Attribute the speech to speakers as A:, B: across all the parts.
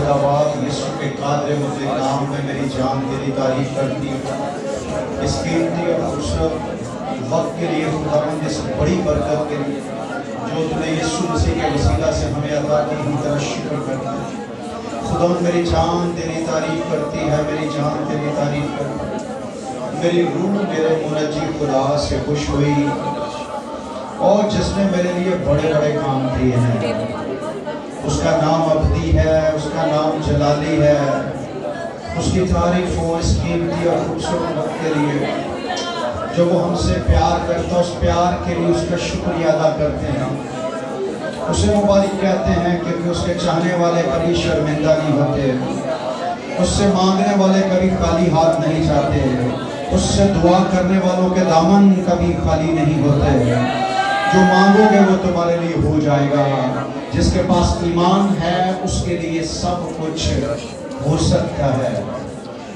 A: खुदाबाद यीशु के कादर मुझे नाम में मेरी जान तेरी तारीफ करती है। इस कीमती और खूबसूरत वक्त के लिए खुदावंद, इस बड़ी बरकत के लिए जो तूने यीशु मसीह के वसीला से हमें अता की, ही तेरा शुक्र करता है। खुदा मेरी जान तेरी तारीफ करती है, मेरी जान तेरी तारीफ करती है। मेरी रूह मेरे मुनज्जी खुदा से खुश हुई, और जिसने मेरे लिए बड़े बड़े काम किए हैं। उसका नाम अब्दी है, उसका नाम जलाली है। उसकी तारीफ हो इस कीमती और खूबसूरत वक्त के लिए जो वो हमसे प्यार करता, उस प्यार के लिए उसका शुक्रिया अदा करते हैं। उसे मुबारक कहते हैं क्योंकि उसके चाहने वाले कभी शर्मिंदा नहीं होते, उससे मांगने वाले कभी खाली हाथ नहीं जाते, उससे दुआ करने वालों के दामन कभी खाली नहीं होते। जो मांगोगे वो तुम्हारे लिए हो जाएगा। जिसके पास ईमान है उसके लिए सब कुछ हो सकता है।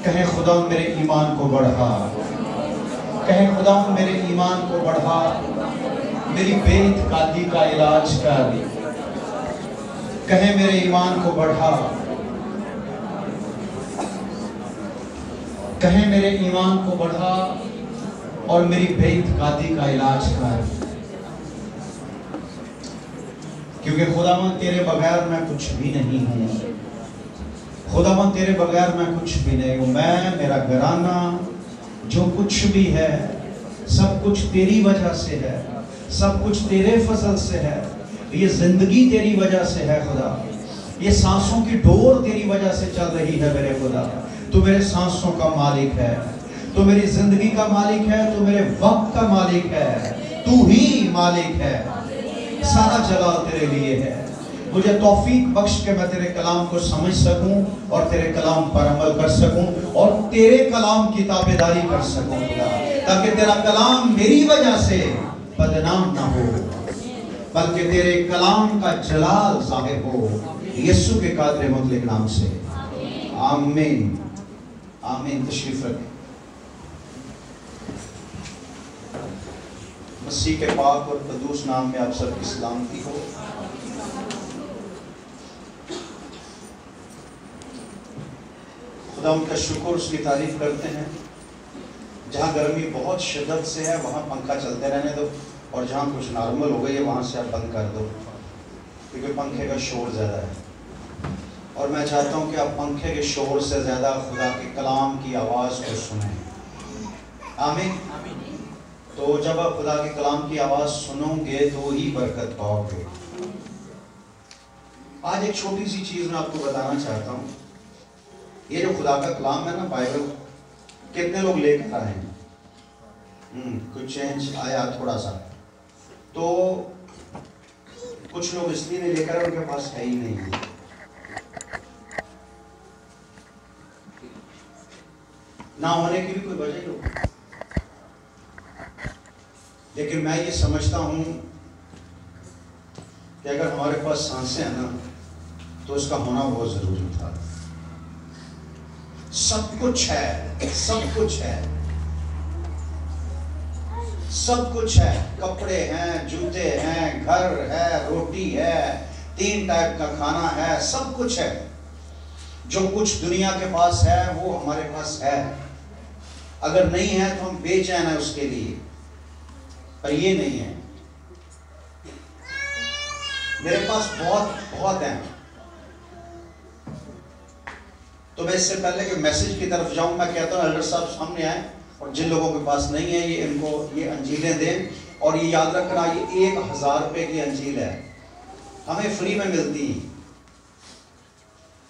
A: कहे खुदा मेरे ईमान को बढ़ा, कहे खुदा मेरे ईमान को बढ़ा, मेरी बेइत्कादी का इलाज कर। कहे मेरे ईमान को बढ़ा, कहे मेरे ईमान को बढ़ा और मेरी बेइत्कादी का इलाज कर। क्योंकि खुदावन तेरे बगैर मैं कुछ भी नहीं हूँ। खुदावन तेरे बगैर मैं कुछ भी नहीं हूँ। मैं, मेरा घराना, जो कुछ भी है सब कुछ तेरी वजह से है, सब कुछ तेरे फजल से है। ये जिंदगी तेरी वजह से है खुदा, ये सांसों की डोर तेरी वजह से चल रही है मेरे खुदा। तू मेरे सांसों का मालिक है, तू मेरी जिंदगी का मालिक है, तू मेरे वक्त का मालिक है, तू ही मालिक है। सारा जलाल तेरे लिए है। मुझे तौफीक बख्श के मैं तेरे कलाम को समझ सकूं और तेरे कलाम पर अमल कर सकूं और तेरे कलाम की ताबेदारी कर सकूं खुदा, ताकि तेरा कलाम मेरी वजह से बदनाम ना हो, बल्कि तेरे कलाम का जलाल ज़ाहिर हो। यीशु के कादर मुतलक नाम से आमीन, आमीन। तशरीफ रखें। मसीह के पाक और कदूस नाम में आप सबकी सलामती हो। खुदा उनका शुक्र, उसकी तारीफ करते हैं। जहाँ गर्मी बहुत शिद्दत से है वहाँ पंखा चलते रहने दो, और जहाँ कुछ नॉर्मल हो गई है वहाँ से आप बंद कर दो, क्योंकि पंखे का शोर ज़्यादा है। और मैं चाहता हूँ कि आप पंखे के शोर से ज़्यादा खुदा के कलाम की आवाज़ को सुनें। आमीन। तो जब आप खुदा के कलाम की आवाज़ सुनोगे तो ही बरकत पाओगे। आज एक छोटी सी चीज़ मैं आपको बताना चाहता हूँ। ये जो खुदा का कलाम है ना, बाइबल, कितने लोग लेकर आए हैं? कुछ चेंज आया थोड़ा सा, तो कुछ लोग इसलिए नहीं लेकर आए उनके पास है ही नहीं है। ना होने की भी कोई वजह नहीं होगी, लेकिन मैं ये समझता हूँ कि अगर हमारे पास सांसें हैं ना तो इसका होना बहुत ज़रूरी था। सब कुछ है, सब कुछ है, सब कुछ है। कपड़े हैं, जूते हैं, घर है, रोटी है, 3 टाइप का खाना है, सब कुछ है। जो कुछ दुनिया के पास है वो हमारे पास है। अगर नहीं है तो हम बेचैन हैं उसके लिए, पर ये नहीं है। मेरे पास बहुत है। तो मैं इससे पहले कि मैसेज की तरफ जाऊं, मैं कहता हूं एल्डर साहब सामने आए और जिन लोगों के पास नहीं है ये इनको ये अंजीलें दें। और ये याद रखना, ये 1000 रुपए की अंजील है, हमें फ्री में मिलती है।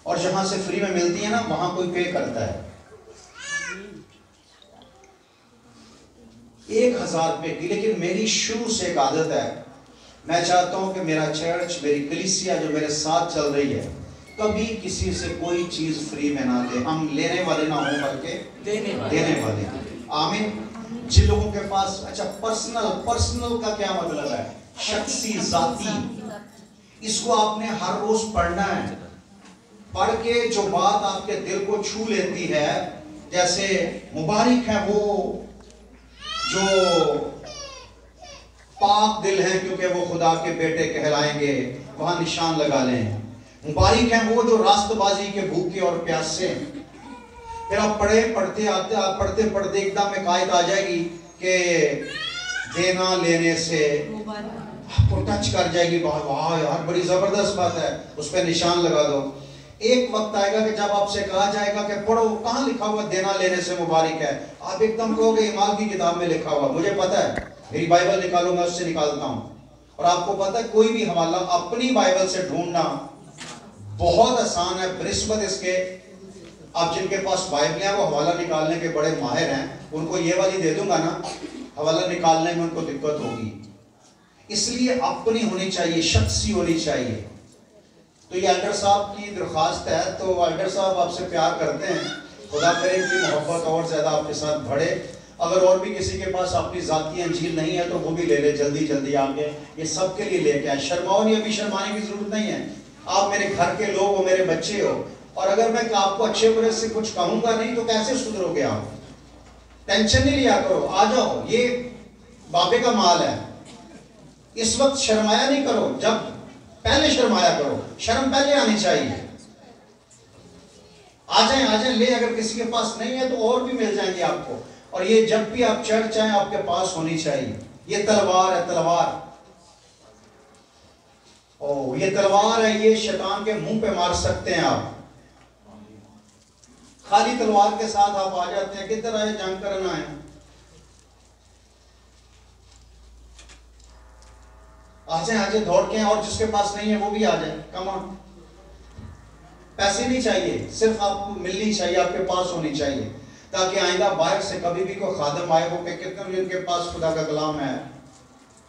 A: और जहां से फ्री में मिलती है ना वहां कोई पे करता है। 1000 रुपए की। लेकिन मेरी शुरू से एक आदत है, मैं चाहता हूं कि मेरा चर्च, मेरी कलीसिया जो मेरे साथ चल रही है, कभी किसी से कोई चीज फ्री में ना दे। हम लेने वाले ना हो बल्कि देने वाले। आमीन। जिन लोगों के पास, अच्छा, पर्सनल का क्या मतलब है? शख्सी, जाती। इसको आपने हर रोज पढ़ना है। पढ़ के जो बात आपके दिल को छू लेती है, जैसे मुबारक है वो जो पाक दिल है क्योंकि वो खुदा के बेटे कहलाएंगे, वहां निशान लगा लें। मुबारक हैं वो जो रास्तबाजी के भूखे और प्यासे हैं। फिर आप पढ़ते पढ़ते एकदम एक आयत आ जाएगी कि देना लेने से आपको टच कर जाएगी। वाह यार बड़ी जबरदस्त बात है, उस पर निशान लगा दो। एक वक्त आएगा कि जब आपसे कहा जाएगा कि पढ़ो, कहाँ लिखा हुआ देना लेने से मुबारक है, आप एकदम कहोगे ईमान की किताब में लिखा हुआ। मुझे पता है, मेरी बाइबल निकालो, मैं उससे निकालता हूँ। और आपको पता है कोई भी हवाला अपनी बाइबल से ढूंढना बहुत आसान है बनिस्बत इसके। आप जिनके पास बाइबल है वो हवाला निकालने के बड़े माहिर हैं, उनको ये वाली दे दूंगा ना, हवाला निकालने में उनको दिक्कत होगी। इसलिए अपनी होनी चाहिए, शख्सी होनी चाहिए। तो ये एल्डर साहब की दरख्वास्त है, तो एल्डर साहब आपसे प्यार करते हैं, खुदा करे कि मोहब्बत और ज़्यादा आपके साथ बढ़े। अगर और भी किसी के पास अपनी ज़ाती अंजील नहीं है तो वो भी ले ले जल्दी जल्दी आके, ये सब के लिए लेके आए। शर्माओ नहीं, अभी शर्माने की ज़रूरत नहीं है। आप मेरे घर के लोग हो, मेरे बच्चे हो, और अगर मैं आपको अच्छे बुरे से कुछ कहूँगा नहीं तो कैसे सुधरोगे आप? टेंशन नहीं लिया करो, आ जाओ, ये बाबे का माल है। इस वक्त शर्माया नहीं करो, जब पहले शर्माया करो, शर्म पहले आनी चाहिए। आ जाए ले, अगर किसी के पास नहीं है तो और भी मिल जाएंगे आपको। और ये जब भी आप चढ़ जाएं आपके पास होनी चाहिए। ये तलवार है, तलवार, ओ ये तलवार है, ये शैतान के मुंह पे मार सकते हैं आप। खाली तलवार के साथ आप आ जाते हैं, किधर आए, जंग करना है। आ जाए दौड़ के, और जिसके पास नहीं है वो भी आ जाए। कम ऑन, पैसे नहीं चाहिए, सिर्फ आपको मिलनी चाहिए, आपके पास होनी चाहिए, ताकि आइंदा बाहर से कभी भी कोई खादम आए वो कितने जिनके पास खुदा का कलाम है,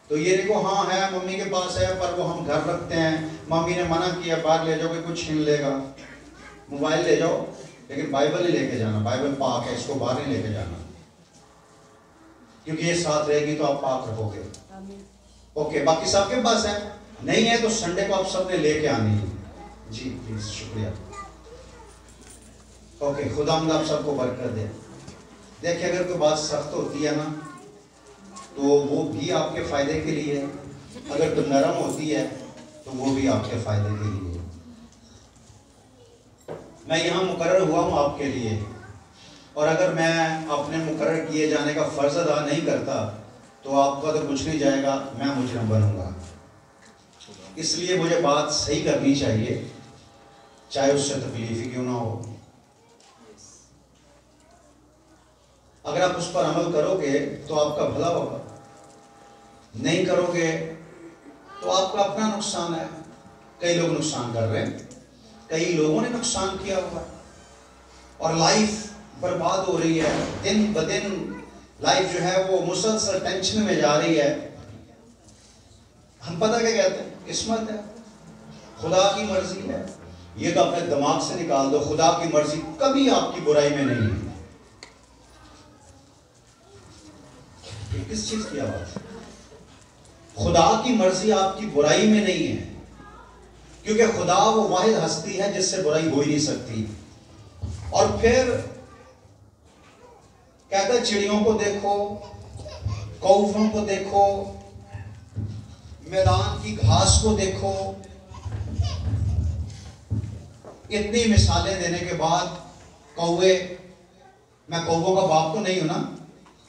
A: तो ये देखो हाँ है, मम्मी के पास है, पर वो हम घर रखते हैं, मम्मी ने मना किया बाहर ले जाओगे कुछ छीन लेगा। मोबाइल ले जाओ लेकिन बाइबल ही लेके जाना, बाइबल पाक है, इसको बाहर नहीं लेके जाना, क्योंकि ये साथ रहेगी तो आप पाक रहोगे। ओके, बाकी सबके पास है, नहीं है तो संडे को आप सबने लेके आनी है। जी प्लीज, शुक्रिया। ओके, खुदावंद आप सबको बरकत दे। देखिए, अगर कोई बात सख्त होती है ना तो वो भी आपके फायदे के लिए है, अगर तो नरम होती है तो वो भी आपके फायदे के लिए है। मैं यहाँ मुकर्रर हुआ हूँ आपके लिए, और अगर मैं अपने मुकर्रर किए जाने का फर्ज अदा नहीं करता तो आपका तो कुछ नहीं जाएगा, मैं मुजरिम बनूंगा। इसलिए मुझे बात सही करनी चाहिए, चाहे उससे तकलीफ ही क्यों ना हो। अगर आप उस पर अमल करोगे तो आपका भला होगा, नहीं करोगे तो आपका अपना नुकसान है। कई लोग नुकसान कर रहे हैं, कई लोगों ने नुकसान किया हुआ, और लाइफ बर्बाद हो रही है। दिन ब दिन लाइफ जो है वो मुसलसल टेंशन में जा रही है। हम पता क्या कहते हैं, किस्मत है, खुदा की मर्जी है। ये तो अपने दिमाग से निकाल दो, खुदा की मर्जी कभी आपकी बुराई में नहीं है। ये किस चीज की आवाज? खुदा की मर्जी आपकी बुराई में नहीं है, क्योंकि खुदा वो वाहिद हस्ती है जिससे बुराई हो ही नहीं सकती। और फिर कहता है चिड़ियों को देखो, कौवों को देखो, मैदान की घास को देखो। इतनी मिसालें देने के बाद कौवे, मैं कौवों का बाप तो नहीं हूं ना,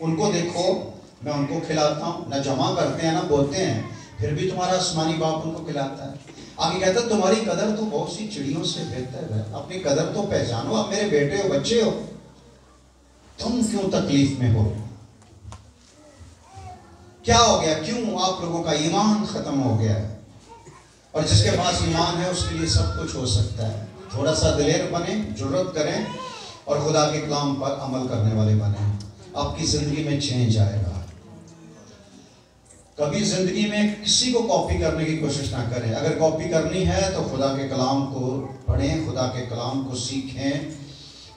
A: उनको देखो, मैं उनको खिलाता हूं, ना जमा करते हैं ना बोते हैं, फिर भी तुम्हारा आसमानी बाप उनको खिलाता है। आगे कहता है तुम्हारी कदर तो बहुत सी चिड़ियों से बेहतर है, अपनी कदर तो पहचानो। आप मेरे बेटे हो, बच्चे हो, तुम क्यों तकलीफ में हो? क्या हो गया? क्यों आप लोगों का ईमान खत्म हो गया है? और जिसके पास ईमान है उसके लिए सब कुछ हो सकता है। थोड़ा सा दिलेर बने, जुर्रत करें और खुदा के कलाम पर अमल करने वाले बने, आपकी जिंदगी में चेंज आएगा। कभी जिंदगी में किसी को कॉपी करने की कोशिश ना करें। अगर कॉपी करनी है तो खुदा के कलाम को पढ़ें, खुदा के कलाम को सीखें।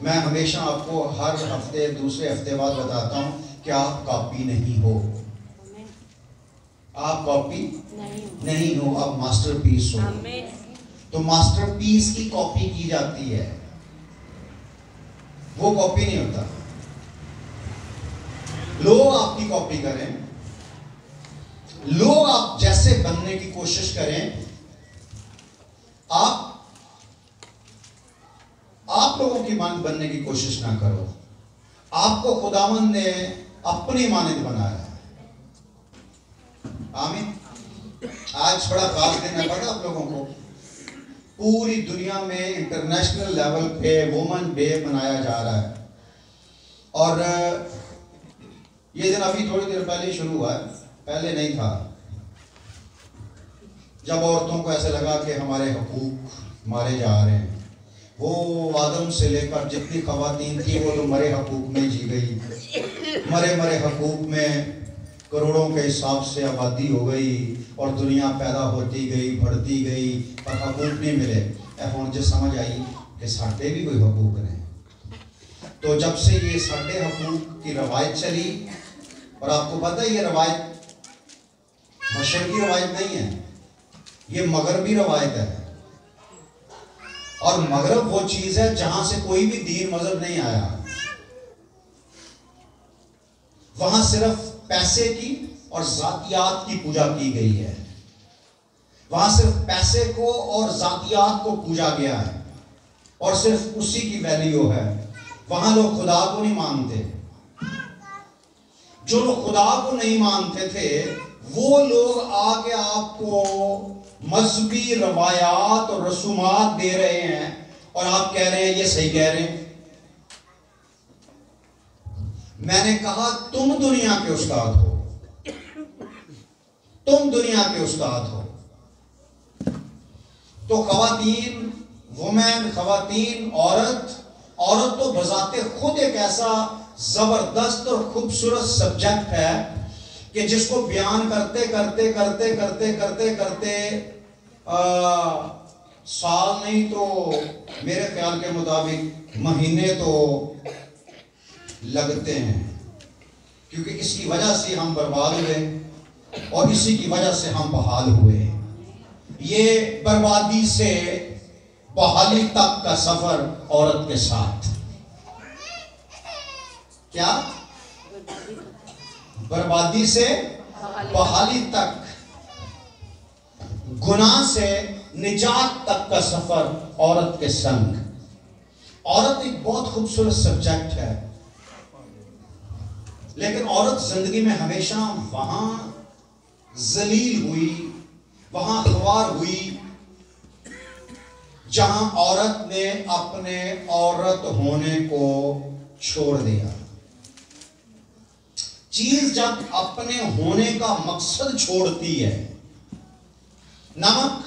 A: मैं हमेशा आपको हर हफ्ते दूसरे हफ्ते बाद बताता हूँ कि आप कॉपी नहीं हो, आप कॉपी नहीं हो, आप मास्टरपीस हो। तो मास्टरपीस की कॉपी की जाती है, वो कॉपी नहीं होता। लोग आपकी कॉपी करें, लोग आप जैसे बनने की कोशिश करें, आप आप लोगों की मानद बनने की कोशिश ना करो। आपको खुदावंद ने अपनी मानद बनाया है। आमीन। आज बड़ा खास दिन है, पता आप लोगों को, पूरी दुनिया में इंटरनेशनल लेवल पे वुमेन डे मनाया जा रहा है। और ये दिन अभी थोड़ी देर पहले शुरू हुआ है, पहले नहीं था। जब औरतों को ऐसे लगा कि हमारे हकूक मारे जा रहे हैं, वो आदम से लेकर जितनी खवातीन थी वो तो मरे हकूक में जी गई। मरे हकूक में करोड़ों के हिसाब से आबादी हो गई और दुनिया पैदा होती गई, बढ़ती गई, पर हकूक नहीं मिले। हुण जो समझ आई कि साढ़े भी कोई हकूक नहीं। तो जब से ये साढ़े हकूक की रवायत चली, और आपको पता है ये रवायत मशरक़ी की रवायत नहीं है, ये मगरबी रवायत है। और मगरब वो चीज है जहां से कोई भी दीन मजहब नहीं आया। वहां सिर्फ पैसे की और जातियात की पूजा की गई है। वहां सिर्फ पैसे को और जातियात को पूजा गया है और सिर्फ उसी की वैल्यू है। वहां लोग खुदा को नहीं मानते। जो लोग खुदा को नहीं मानते थे वो लोग आके आपको मजहबी रवायात और रसूमात दे रहे हैं और आप कह रहे हैं ये सही कह रहे हैं। मैंने कहा तुम दुनिया के उस्ताद हो, तुम दुनिया के उस्ताद हो। तो खवातीन, वुमेन, खवातीन, औरत तो बजाते खुद एक ऐसा जबरदस्त और खूबसूरत सब्जेक्ट है कि जिसको बयान करते करते करते करते करते करते साल नहीं तो मेरे ख्याल के मुताबिक महीने तो लगते हैं, क्योंकि इसकी वजह से हम बर्बाद हुए और इसी की वजह से हम बहाल हुए। ये बर्बादी से बहाली तक का सफर औरत के साथ। क्या? बर्बादी से बहाली तक, गुनाह से निजात तक का सफर औरत के संग। औरत एक बहुत खूबसूरत सब्जेक्ट है, लेकिन औरत जिंदगी में हमेशा वहां जलील हुई, वहां ख्वार हुई जहां औरत ने अपने औरत होने को छोड़ दिया। चीज जब अपने होने का मकसद छोड़ती है, नमक,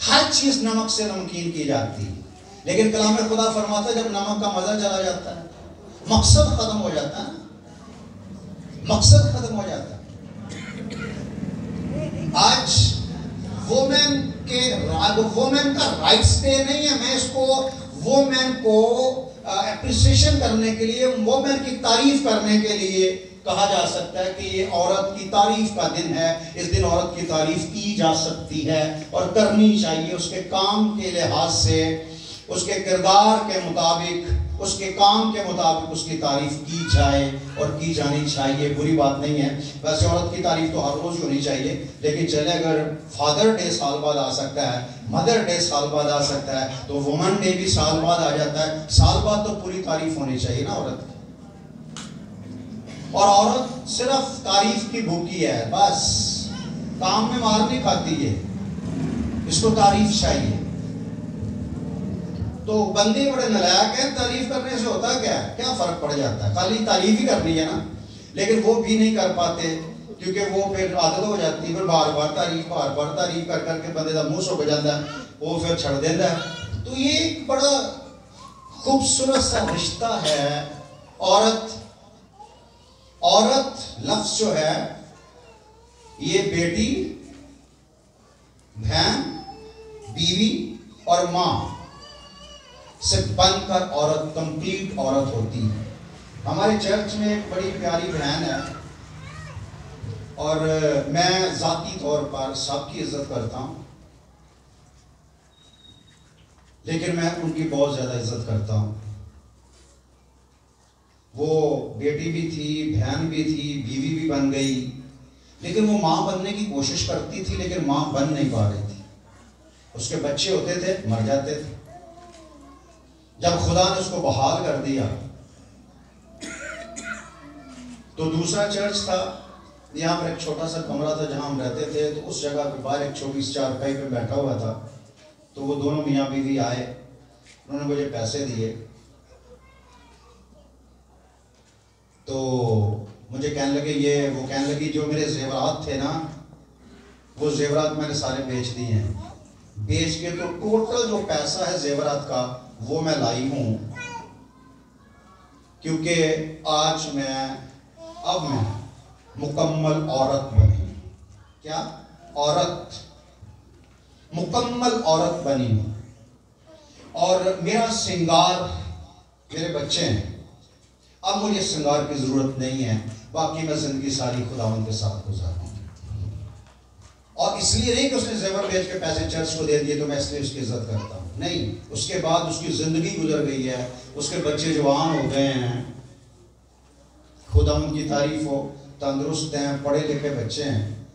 A: हर चीज नमक से नमकीन की जाती है, लेकिन कलाम खुदा फरमाता है जब नमक का मजा चला जाता है, मकसद खत्म हो जाता है, मकसद खत्म हो जाता है। आज वुमेन का राइट्स डे नहीं है। मैं इसको वुमेन को एप्रिसिएशन करने के लिए, वुमेन की तारीफ करने के लिए कहा जा सकता है कि ये औरत की तारीफ का दिन है। इस दिन औरत की तारीफ की जा सकती है और करनी चाहिए। उसके काम के लिहाज से, उसके किरदार के मुताबिक, उसके काम के मुताबिक उसकी तारीफ की जाए और की जानी चाहिए। बुरी बात नहीं है। वैसे औरत की तारीफ तो हर रोज होनी चाहिए, लेकिन चले अगर फादर डे साल बाद आ सकता है, मदर डे साल बाद आ सकता है, तो वुमेन डे भी साल बाद आ जाता है। साल बाद तो पूरी तारीफ होनी चाहिए ना औरत की। और औरत सिर्फ तारीफ की भूखी है, बस काम में मार नहीं खाती है, इसको तारीफ चाहिए। तो बंदे बड़े नालायक हैं, तारीफ करने से होता क्या है, क्या फर्क पड़ जाता है? खाली तारीफ ही करनी है ना, लेकिन वो भी नहीं कर पाते क्योंकि वो फिर आदत हो जाती है। फिर बार बार तारीफ कर करके बंदे का मुंह सुक जाता है, वो फिर छड़ देता है। तो ये एक बड़ा खूबसूरत सा रिश्ता है। औरत लफ्ज जो है ये बेटी, बहन, बीवी और मां से बनकर औरत कंप्लीट औरत होती है। हमारे चर्च में एक बड़ी प्यारी बहन है और मैं जाती तौर पर सबकी इज्जत करता हूं, लेकिन मैं उनकी बहुत ज्यादा इज्जत करता हूं। वो बेटी भी थी, बहन भी थी, बीवी भी बन गई, लेकिन वो मां बनने की कोशिश करती थी, लेकिन मां बन नहीं पा रही थी। उसके बच्चे होते थे, मर जाते थे। जब खुदा ने उसको बहाल कर दिया तो दूसरा चर्च था, यहाँ पर एक छोटा सा कमरा था जहाँ हम रहते थे, तो उस जगह पे बाहर एक छोटी सी चारपाई पे बैठा हुआ था। तो वो दोनों मियाँ बीवी आए, उन्होंने मुझे पैसे दिए, तो मुझे कहने लगे वो कहने लगी जो मेरे जेवरात थे ना, वो जेवरात मैंने सारे बेच दिए हैं, बेच के तो टोटल जो पैसा है जेवरात का वो मैं लाई हूँ, क्योंकि आज अब मैं मुकम्मल औरत बनी। क्या? औरत, मुकम्मल औरत बनी हूँ, और मेरा श्रृंगार मेरे बच्चे हैं, अब मुझे श्रृंगार की जरूरत नहीं है, बाकी मैं जिंदगी सारी खुदावंद के साथ गुजारूँ। और इसलिए नहीं कि उसने जेवर बेच के पैसे चर्च को दे दिए तो मैं इसलिए उसकी इज्जत करता हूँ, नहीं। उसके बाद उसकी जिंदगी गुजर गई है, उसके बच्चे जवान हो गए हैं, खुदावंद की तारीफ हो, तंदुरुस्त हैं, पढ़े लिखे बच्चे हैं।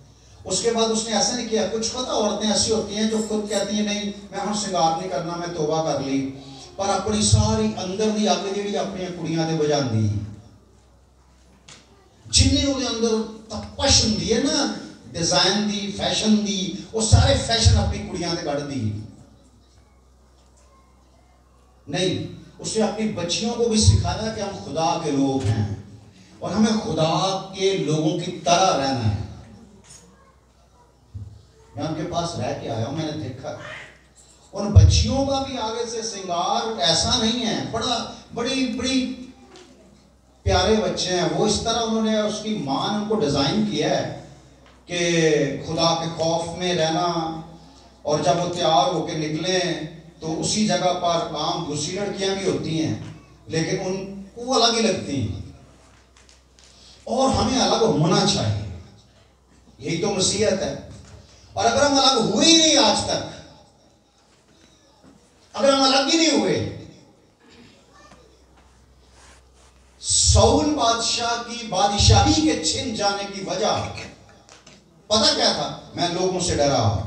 A: उसके बाद उसने ऐसा नहीं किया। कुछ पता औरतें ऐसी होती हैं जो खुद कहती हैं नहीं मैं हम श्रृंगार नहीं करना, मैं तौबा कर ली, पर अपनी सारी अंदर दी अग जी अपनी कुड़ियां ते बुझांदी, जिन्हें उहदे अंदर तपश हुंदी है ना, डिजाइन दी, फैशन दी, वो सारे फैशन अपनी कुड़ियां ते कढ़ दी। नहीं, उसने अपनी बच्चियों को भी सिखाया कि हम खुदा के लोग हैं और हमें खुदा के लोगों की तरह रहना है। मैं उनके पास रह के आया हूं, मैंने देखा उन बच्चियों का भी आगे से श्रृंगार ऐसा नहीं है, बड़ी प्यारे बच्चे हैं वो। इस तरह उन्होंने, उसकी मां ने उनको डिजाइन किया है कि खुदा के खौफ में रहना, और जब वो तैयार होकर निकले तो उसी जगह पर आम दूसरी लड़कियां भी होती हैं, लेकिन उनको अलग ही लगती हैं, और हमें अलग होना चाहिए। यही तो मसीहत है। और अगर हम अलग हुए ही नहीं आज तक, अगर हम अलग ही नहीं हुए, साउल बादशाह की बादशाही के छिन जाने की वजह पता क्या था? मैं लोगों से डरा।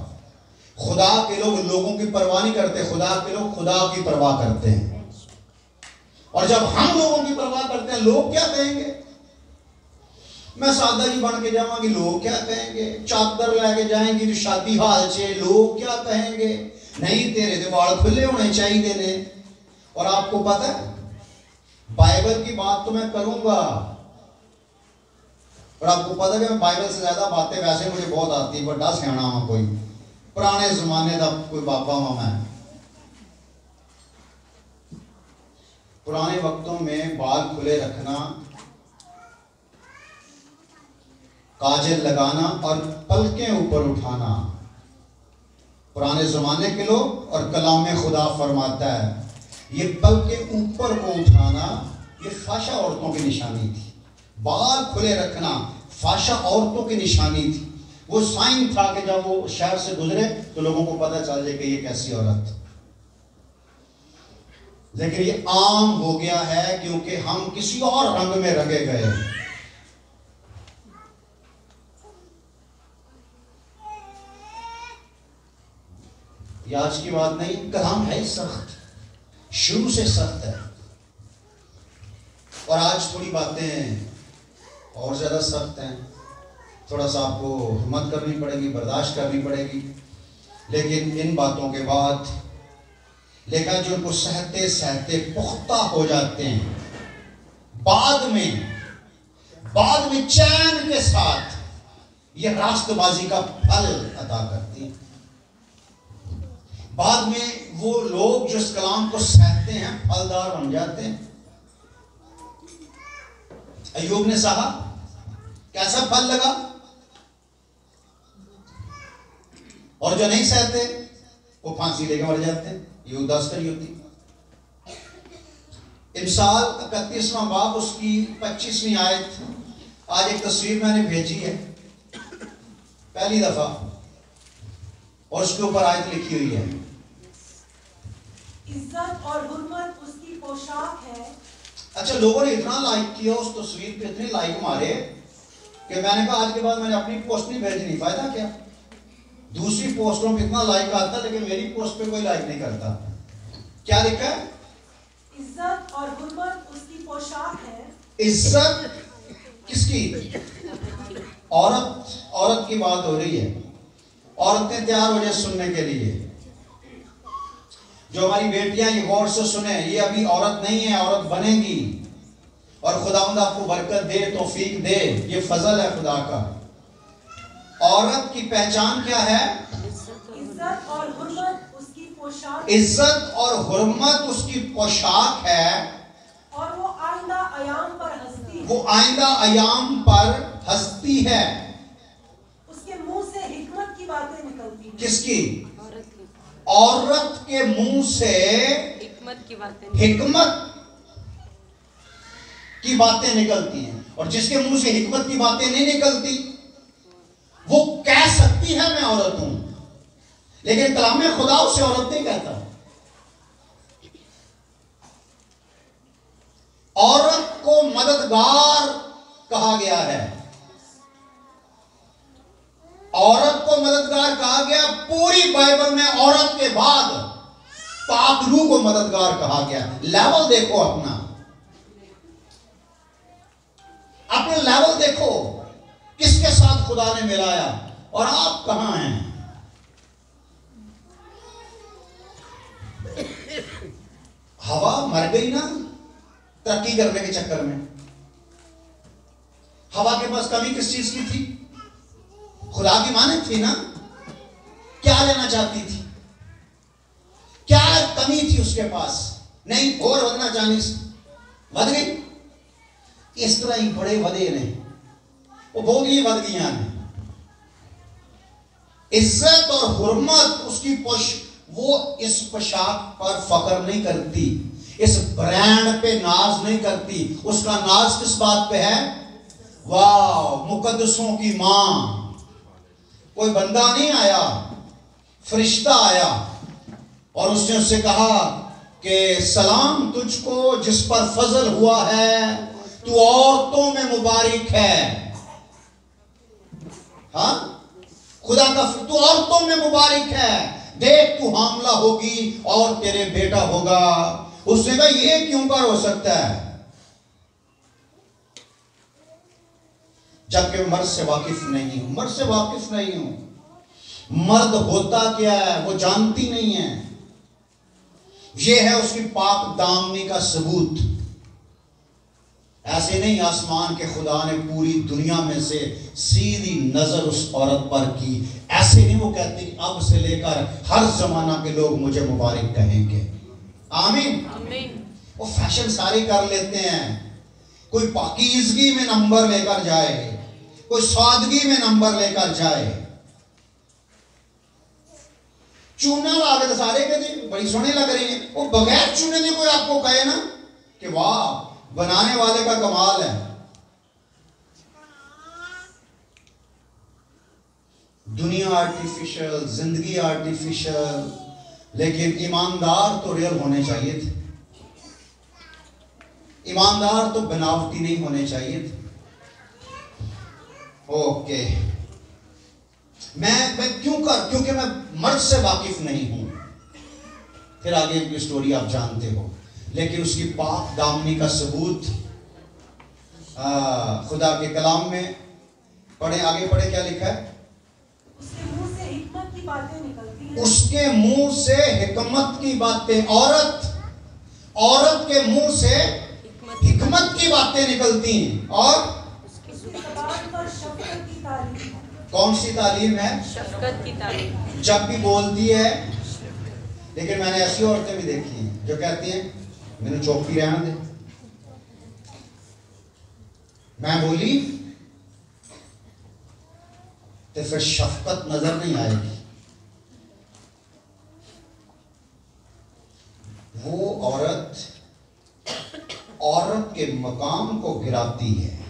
A: खुदा के लोग लोगों की परवाह नहीं करते, खुदा के लोग खुदा की परवाह करते हैं। और जब हम लोगों की परवाह करते हैं, लोग क्या कहेंगे? मैं सादा जी बन के जाऊंगी, लोग क्या कहेंगे? चादर लेके जाएंगी तो शादी हाल से, लोग क्या कहेंगे? नहीं, तेरे तो वाल खुले होने चाहिए ने। और आपको पता है, बाइबल की बात तो मैं करूंगा, और आपको पता है कि मैं बाइबल से ज्यादा बातें वैसे मुझे बहुत आती है, बड़ा सियाना वा कोई, पुराने जमाने का कोई बाबा वा मैं। पुराने वक्तों में बाल खुले रखना, काजल लगाना और पलकें ऊपर उठाना, पुराने जमाने के लोग, और कलाम खुदा फरमाता है ये पलकें ऊपर को उठाना ये फाशा औरतों की निशानी थी। बाल खुले रखना फाशा औरतों की निशानी थी। वो साइन था कि जब वो शहर से गुजरे तो लोगों को पता चल जाए कि ये कैसी औरत। लेकिन ये आम हो गया है क्योंकि हम किसी और रंग में रंगे गए। ये आज की बात नहीं, कलाम है सख्त, शुरू से सख्त है, और आज थोड़ी बातें और ज़्यादा सख्त हैं। थोड़ा सा आपको हिम्मत करनी पड़ेगी, बर्दाश्त करनी पड़ेगी, लेकिन इन बातों के बाद लेकिन जो उनको सहते सहते पुख्ता हो जाते हैं, बाद में चैन के साथ ये रास्तबाजी का फल अदा करती हैं। बाद में वो लोग जो इस कलाम को सहते हैं फलदार बन जाते हैं। अय्यूब ने सहा, कैसा फल लगा? और जो नहीं सहते वो फांसी लेके मर जाते हैं। ये उदासरी होती। इमसाल 31वां बाब उसकी 25वीं आयत, आज एक तस्वीर मैंने भेजी है पहली दफा, और उसके ऊपर आयत लिखी हुई है,
B: इज्जत और हुर्मत उसकी पोशाक है।
A: अच्छा, लोगों ने इतना लाइक किया उस तस्वीर पे, इतने लाइक मारे कि मैंने कहा आज के बाद मैंने अपनी पोस्ट नहीं भेजनी, फायदा क्या? दूसरी पोस्टों पे इतना लाइक आता है लेकिन मेरी पोस्ट पे कोई लाइक नहीं करता। क्या लिखा है?
B: इज्जत और हुर्मत उसकी पोशाक है।
A: इज्जत किसकी? औरत की बात हो रही है। औरतें तैयार हो जाए सुनने के लिए। जो हमारी बेटियां ये गौर से सुने, ये अभी औरत नहीं है, औरत बनेगी और खुदावंद आपको बरकत दे, तौफीक दे। ये फजल है खुदा का। औरत की पहचान क्या है?
B: इज्जत और हुर्मत उसकी पोशाक।
A: इज्जत और हुर्मत उसकी पोशाक है।
B: और वो आइंदा अयाम पर हंसती है।
A: वो आइंदा अयाम पर हंसती है।
B: उसके मुंह से हिकमत की बातें निकलती हैं।
A: किसकी? औरत के मुंह से हिकमत की बातें निकलती हैं। और जिसके मुंह से हिकमत की बातें नहीं निकलती, वो कह सकती है मैं औरत हूं, लेकिन कलाम खुदा उसे औरत नहीं कहता। औरत को मददगार कहा गया है। औरत को मददगार कहा गया। पूरी बाइबल में औरत के बाद पाक रूह को मददगार कहा गया। लेवल देखो अपना लेवल देखो, किसके साथ खुदा ने मिलाया और आप कहां हैं? हवा मर गई ना तरक्की करने के चक्कर में। हवा के पास कमी किस चीज की थी? खुदा की मानत थी ना। क्या लेना चाहती थी? क्या कमी थी उसके पास? नहीं, और बढ़ना चाहनी बढ़ गई। इस तरह ही बड़े वधे ने, वो भोगी बढ़ गई ने। इज्जत और हुर्मत उसकी वो इस पोशाक पर फख्र नहीं करती, इस ब्रांड पे नाज नहीं करती। उसका नाज किस बात पे है? वाह, मुकद्दसों की मां। कोई बंदा नहीं आया, फरिश्ता आया और उसने उससे कहा कि सलाम तुझको जिस पर फजल हुआ है, तू औरतों में मुबारक है। हाँ, खुदा का, तू औरतों में मुबारक है, देख तू हामला होगी और तेरे बेटा होगा। उसने कहा ये क्यों कर हो सकता है? जबकि मर्द से वाकिफ नहीं हूं, मर्द से वाकिफ नहीं हूं। मर्द होता क्या है वो जानती नहीं है। यह है उसकी पाक दामनी का सबूत। ऐसे नहीं आसमान के खुदा ने पूरी दुनिया में से सीधी नजर उस औरत पर की। ऐसे नहीं वो कहती अब से लेकर हर जमाना के लोग मुझे मुबारक कहेंगे। आमीन, आमीन। वो फैशन सारे कर लेते हैं। कोई पाकीज़गी में नंबर लेकर जाए, कोई सादगी में नंबर लेकर जाए। चूना लागे तो सारे कहते बड़ी सोहनी लग रही है। वो बगैर चूने के कोई आपको कहे ना कि वाह, बनाने वाले का कमाल है। दुनिया आर्टिफिशियल, जिंदगी आर्टिफिशियल, लेकिन ईमानदार तो रियल होने चाहिए थे। ईमानदार तो बनावटी नहीं होने चाहिए थे। ओके, मैं क्योंकि मैं मर्द से वाकिफ नहीं हूं। फिर आगे की स्टोरी आप जानते हो, लेकिन उसकी पाक दामनी का सबूत खुदा के कलाम में पढ़े। आगे पढ़े, क्या लिखा है?
B: उसके मुंह से हिकमत की बातें निकलती हैं। उसके
A: मुंह से हिकमत की बातें। औरत के मुंह से हिकमत की बातें निकलती हैं। और
B: उसकी ज़बान पर शफ़क़त की तालीम।
A: कौन सी तालीम है?
C: शफ़क़त की तालीम।
A: जब भी बोलती है, लेकिन मैंने ऐसी औरतें भी देखी हैं जो कहती हैं मैंने चौकी रहने दे, मैं बोली तो फिर शफ़क़त नजर नहीं आएगी। वो औरत के मकाम को गिराती है।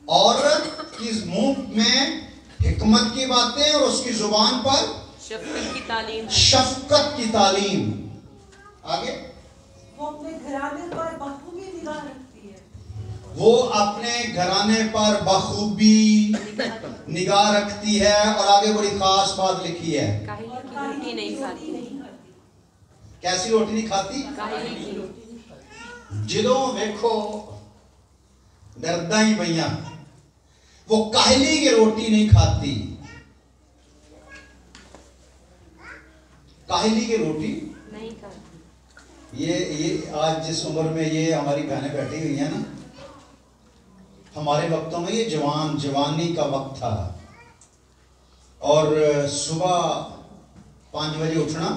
A: औरत की मुंह में हिकमत की बातें और उसकी जुबान पर
C: शफ़क़त की तालीम।
A: शफ़क़त की तालीम। आगे,
B: वो अपने घराने पर बखूबी निगाह रखती है।
A: वो अपने घराने पर बखूबी निगाह रखती है। और आगे बड़ी खास बात लिखी है,
C: काहेली की रोटी नहीं खाती।
A: कैसी रोटी नहीं खाती?
C: काहेली की रोटी।
A: जिदों वेखो डरदा ही भैया, वो काहेली की रोटी नहीं खाती। काहेली की रोटी
C: नहीं खाती।
A: ये आज जिस उम्र में ये हमारी बहनें बैठी हुई हैं ना, हमारे वक्तों में ये जवानी का वक्त था। और सुबह 5 बजे उठना,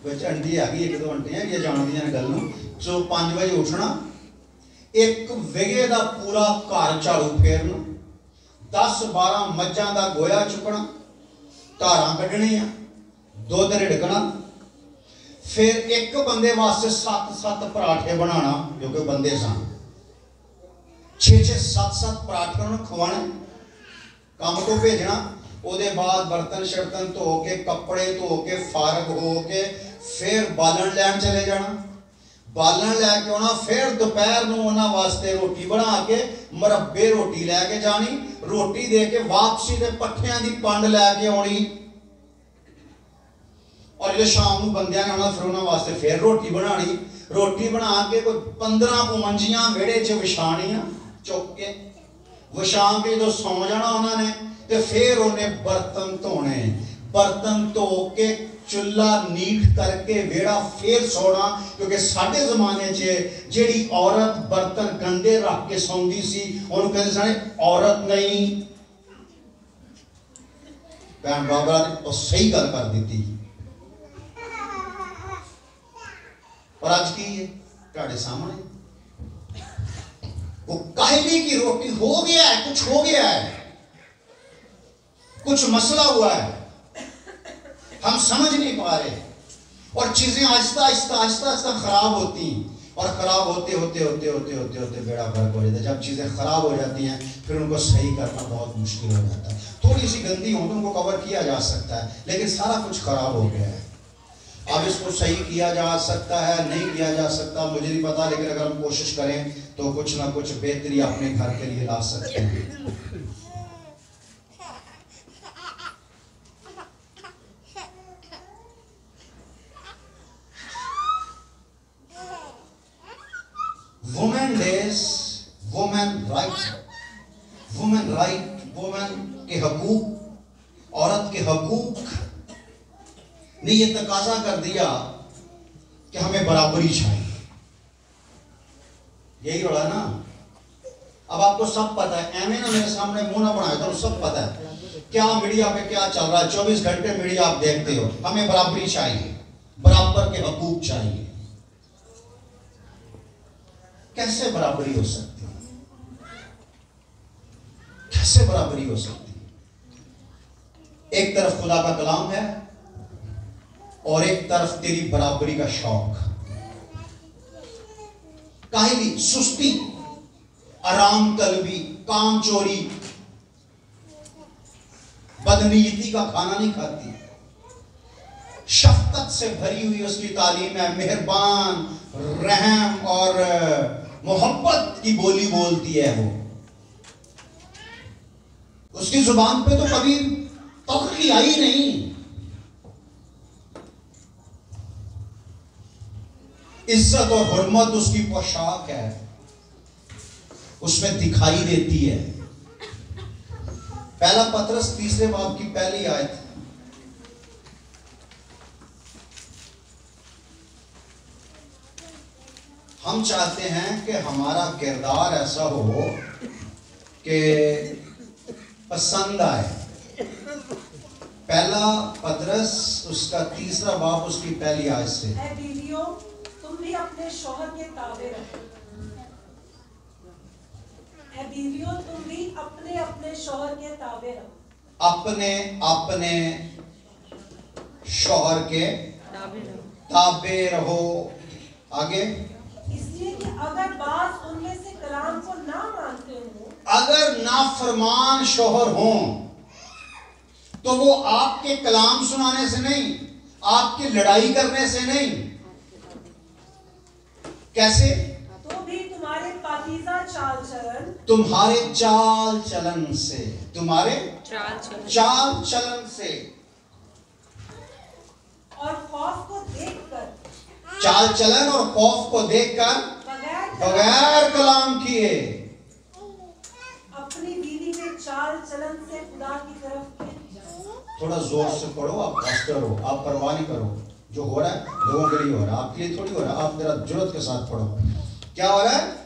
A: कुछ आंटी आ गई, 1-2 आंटियां ये जानदियां ने गल नूं। सो 5 बजे उठना, एक विगे दा पूरा घर झाड़ू फेरना, 10-12 मज्जां दा गोया चुकना, धारां कड्ढणियां, दुध रिड़कना, फिर एक बंदे वास्ते 7-7 पराठे बनाना, जो कि बंदे सन 6-6 7-7 पराठे उन्होंने खवाने, काम को भेजना। ਉਹਦੇ बाद बर्तन शर्तन धो के, कपड़े धो के, फारग हो के, फिर बालन लैन चले जाना, बालन लैके आना, फिर दोपहर ਨੂੰ ਉਹਨਾਂ ਵਾਸਤੇ रोटी बना के मुरब्बे रोटी लैके जानी, रोटी दे के वापसी ਦੇ ਪੱਠਿਆਂ ਦੀ ਪੰਡ लैके आनी। और जो शाम ਨੂੰ ਬੰਦਿਆਂ ਨੇ ਆਉਣਾ, ਫਿਰ ਉਹਨਾਂ ਵਾਸਤੇ फिर रोटी बनानी, रोटी बना के कोई 15 ਕੁ ਮੰਜੀਆਂ ਵਿਹੜੇ 'ਚ ਵਿਛਾਣੀਆਂ चुक के, विछा के जो सौ जाना उन्होंने, तो फिर उन्हें बर्तन धोने, बर्तन धो के चुल्हा नीट करके वेड़ा फिर सोना। क्योंकि साडे जमाने च जिहड़ी औरत बर्तन गंदे रख के सौंदी सी, उन्होंने कहते सन औरत नहीं। भैन बाबा ने सही गल कर दी। और अज की है तुहाडे सामने, वो काहेली की रोटी हो गया है, कुछ हो गया है, कुछ मसला हुआ है, हम समझ नहीं पा रहे। और चीजें आहिस्ता आहिस्ता खराब होती, और खराब होते होते होते होते होते होते बेड़ा गर्क हो जाता है। जब चीजें खराब हो जाती हैं, फिर उनको सही करना बहुत मुश्किल हो जाता है। थोड़ी सी गंदी हो तो उनको कवर किया जा सकता है, लेकिन सारा कुछ खराब हो गया है। अब इसको सही किया जा सकता है, नहीं किया जा सकता, मुझे नहीं पता, लेकिन अगर हम कोशिश करें तो कुछ ना कुछ बेहतरी अपने घर के लिए ला सकते हैं। Women days, women right, women के हकूक, औरत के हकूक ने ये तकाजा कर दिया कि हमें बराबरी चाहिए। यही रहा ना। अब आपको सब पता है, एमए ना मेरे सामने मुंह ना बनाए, तो सब पता है क्या मीडिया पे क्या चल रहा है। 24 घंटे मीडिया आप देखते हो। हमें बराबरी चाहिए, बराबर के हकूक चाहिए। कैसे बराबरी हो सकती है? कैसे बराबरी हो सकती है? एक तरफ खुदा का कलाम है और एक तरफ तेरी बराबरी का शौक। काहिली, सुस्ती, आराम तलबी, काम चोरी, बदनीयती का खाना नहीं खाती। शफकत से भरी हुई उसकी तालीम है, मेहरबान, रहम और मोहब्बत की बोली बोलती है। वो उसकी जुबान पे तो कभी तल्खी आई नहीं। इज्जत और हुर्मत उसकी पोशाक है, उसमें दिखाई देती है। पहला पतरस 3 बाब की पहली आयत। हम चाहते हैं कि हमारा किरदार ऐसा हो कि पसंद आए। पहला पतरस उसका 3 बाब उसकी पहली आयत से।
B: ऐ बीवियों, तुम भी अपने शौहर के ताबे रहो। ऐ बीवियों, तुम भी अपने अपने शौहर के ताबे रहो।
A: अपने अपने शौहर के ताबे रहो। आगे,
B: इसलिए कि अगर बाज उनमें से कलाम को ना मानते हो,
A: अगर नाफरमान शौहर हों तो वो आपके कलाम सुनाने से नहीं, आपकी लड़ाई करने से नहीं। कैसे?
B: तो भी तुम्हारे पाकीज़ा चाल चलन,
A: तुम्हारे चाल चलन से, तुम्हारे
C: चाल
A: चलन से,
B: और खौफ को देखकर,
A: चाल चलन और खौफ को देखकर, बगैर कलाम किए
B: अपनी बीवी के चाल चलन से खुदा की तरफ खींच जाओ।
A: थोड़ा जोर से पढ़ो, आप पास्टर हो, आप परवाह नहीं करो, जो हो रहा है लोगों के लिए हो रहा है, आपके लिए थोड़ी हो रहा है, आप जरा जुर्रत के साथ पढ़ो। क्या हो रहा है?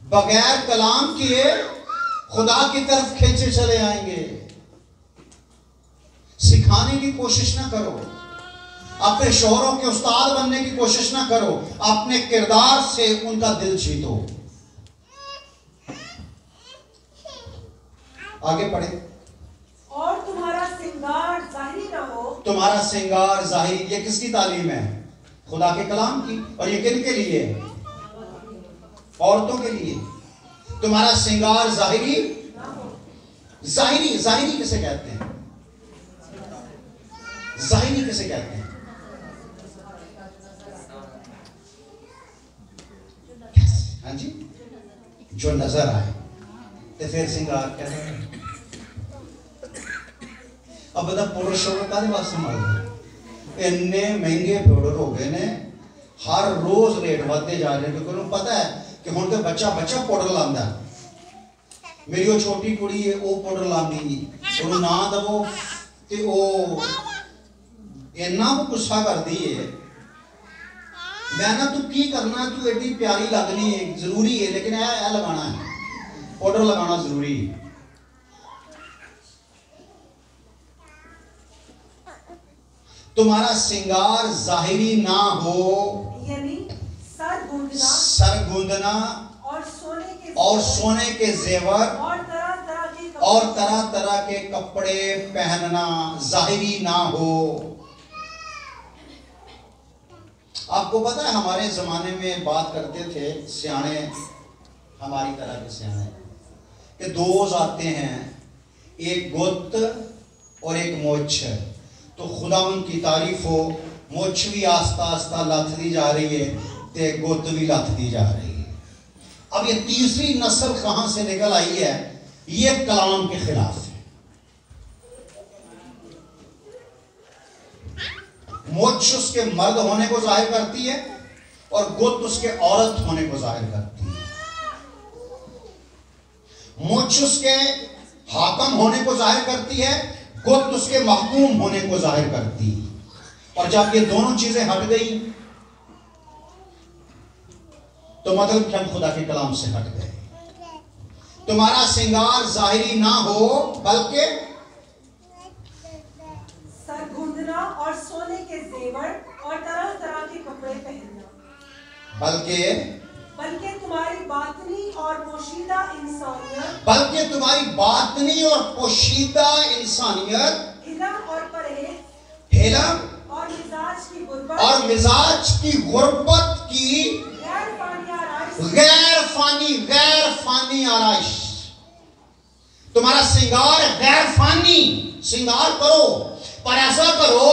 A: बगैर कलाम किए खुदा की तरफ खींचे चले आएंगे। सिखाने की कोशिश ना करो, अपने शोहरों के उस्ताद बनने की कोशिश ना करो, अपने किरदार से उनका दिल जीतो। आगे पढ़े।
B: और तुम्हारा श्रृंगार जाहिरी ना हो,
A: तुम्हारा श्रृंगार जाहिरी, ये किसकी तालीम है? खुदा के कलाम की। और ये किन के लिए? औरतों के लिए। तुम्हारा श्रृंगार जाहिरी, जाहिरी किसे कहते हैं? जाहिरी किसे कहते हैं? हाँ जी, जो नजर आए तो फिर श्रृंगार कहते हैं। अब बता पाउडर शोडर कादे वास्ते मार इन्ने महंगे पाउडर हो गए ने, हर रोज रेट बढ़ते जा रहे हैं, क्योंकि उन्हें पता है कि हुण तो बच्चा पाउडर लांदा। मेरी वो छोटी कुड़ी है, वो पाउडर लांदी, उन्हें ना दवो ते वो इन्ना को गुस्सा करती है। मैं ना तू की करना, तू एडी प्यारी लगनी है, जरूरी है, लेकिन यह लगाना है, पाउडर लगाना जरूरी है। तुम्हारा श्रृंगार जाहिरी ना हो,
B: यानी सर
A: गूंदना
B: और
A: सोने के जेवर
B: और
A: तरह तरह के कपड़े पहनना जाहिरी ना हो। आपको पता है हमारे जमाने में बात करते थे सियाने, हमारी तरह के सियाने, कि दो आते हैं, एक गुत और एक मोछ। तो खुदावंद की तारीफ हो, मोछ भी आस्ता आस्ता लथदी जा रही है, ते गुत भी लथदी जा रही है। अब ये तीसरी नस्ल कहां से निकल आई है? ये कलाम के खिलाफ है। मोछ उसके मर्द होने को जाहिर करती है और गुत उसके औरत होने को जाहिर करती है। मोछ उसके हाकम होने को जाहिर करती है, गुत उसके महकूम होने को जाहिर करती है। और जब ये दोनों चीजें हट गई तो मतलब कि हम खुदा के कलाम से हट गए। तुम्हारा श्रृंगार जाहिरी ना हो, बल्कि
B: सर गूंदना और सोने के जेवर और तरह तरह के कपड़े पहनना,
A: बल्कि
B: तुम्हारी बातनी और पोशीदा इंसानियत, हिलम और परहेज, और मिजाज की गुर्बत की
A: गैर फानी आराइश। तुम्हारा श्रृंगार गैर फानी श्रृंगार करो, पर ऐसा करो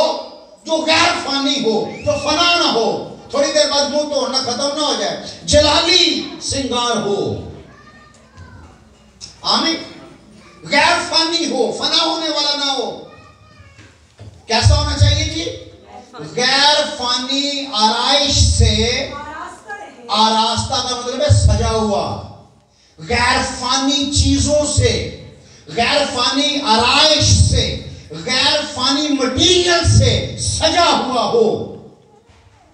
A: जो गैर फानी हो, जो फना ना हो, थोड़ी देर बाद मुंह तोड़ना खत्म ना हो जाए, जलाली श्रृंगार हो। आमीन। गैर फानी हो, फना होने वाला ना हो। कैसा होना चाहिए जी? गैर फानी आराइश से, आरास्ता का मतलब है सजा हुआ, गैर फानी चीजों से, गैर फानी आराइश से, गैर फानी मटीरियल से सजा हुआ हो।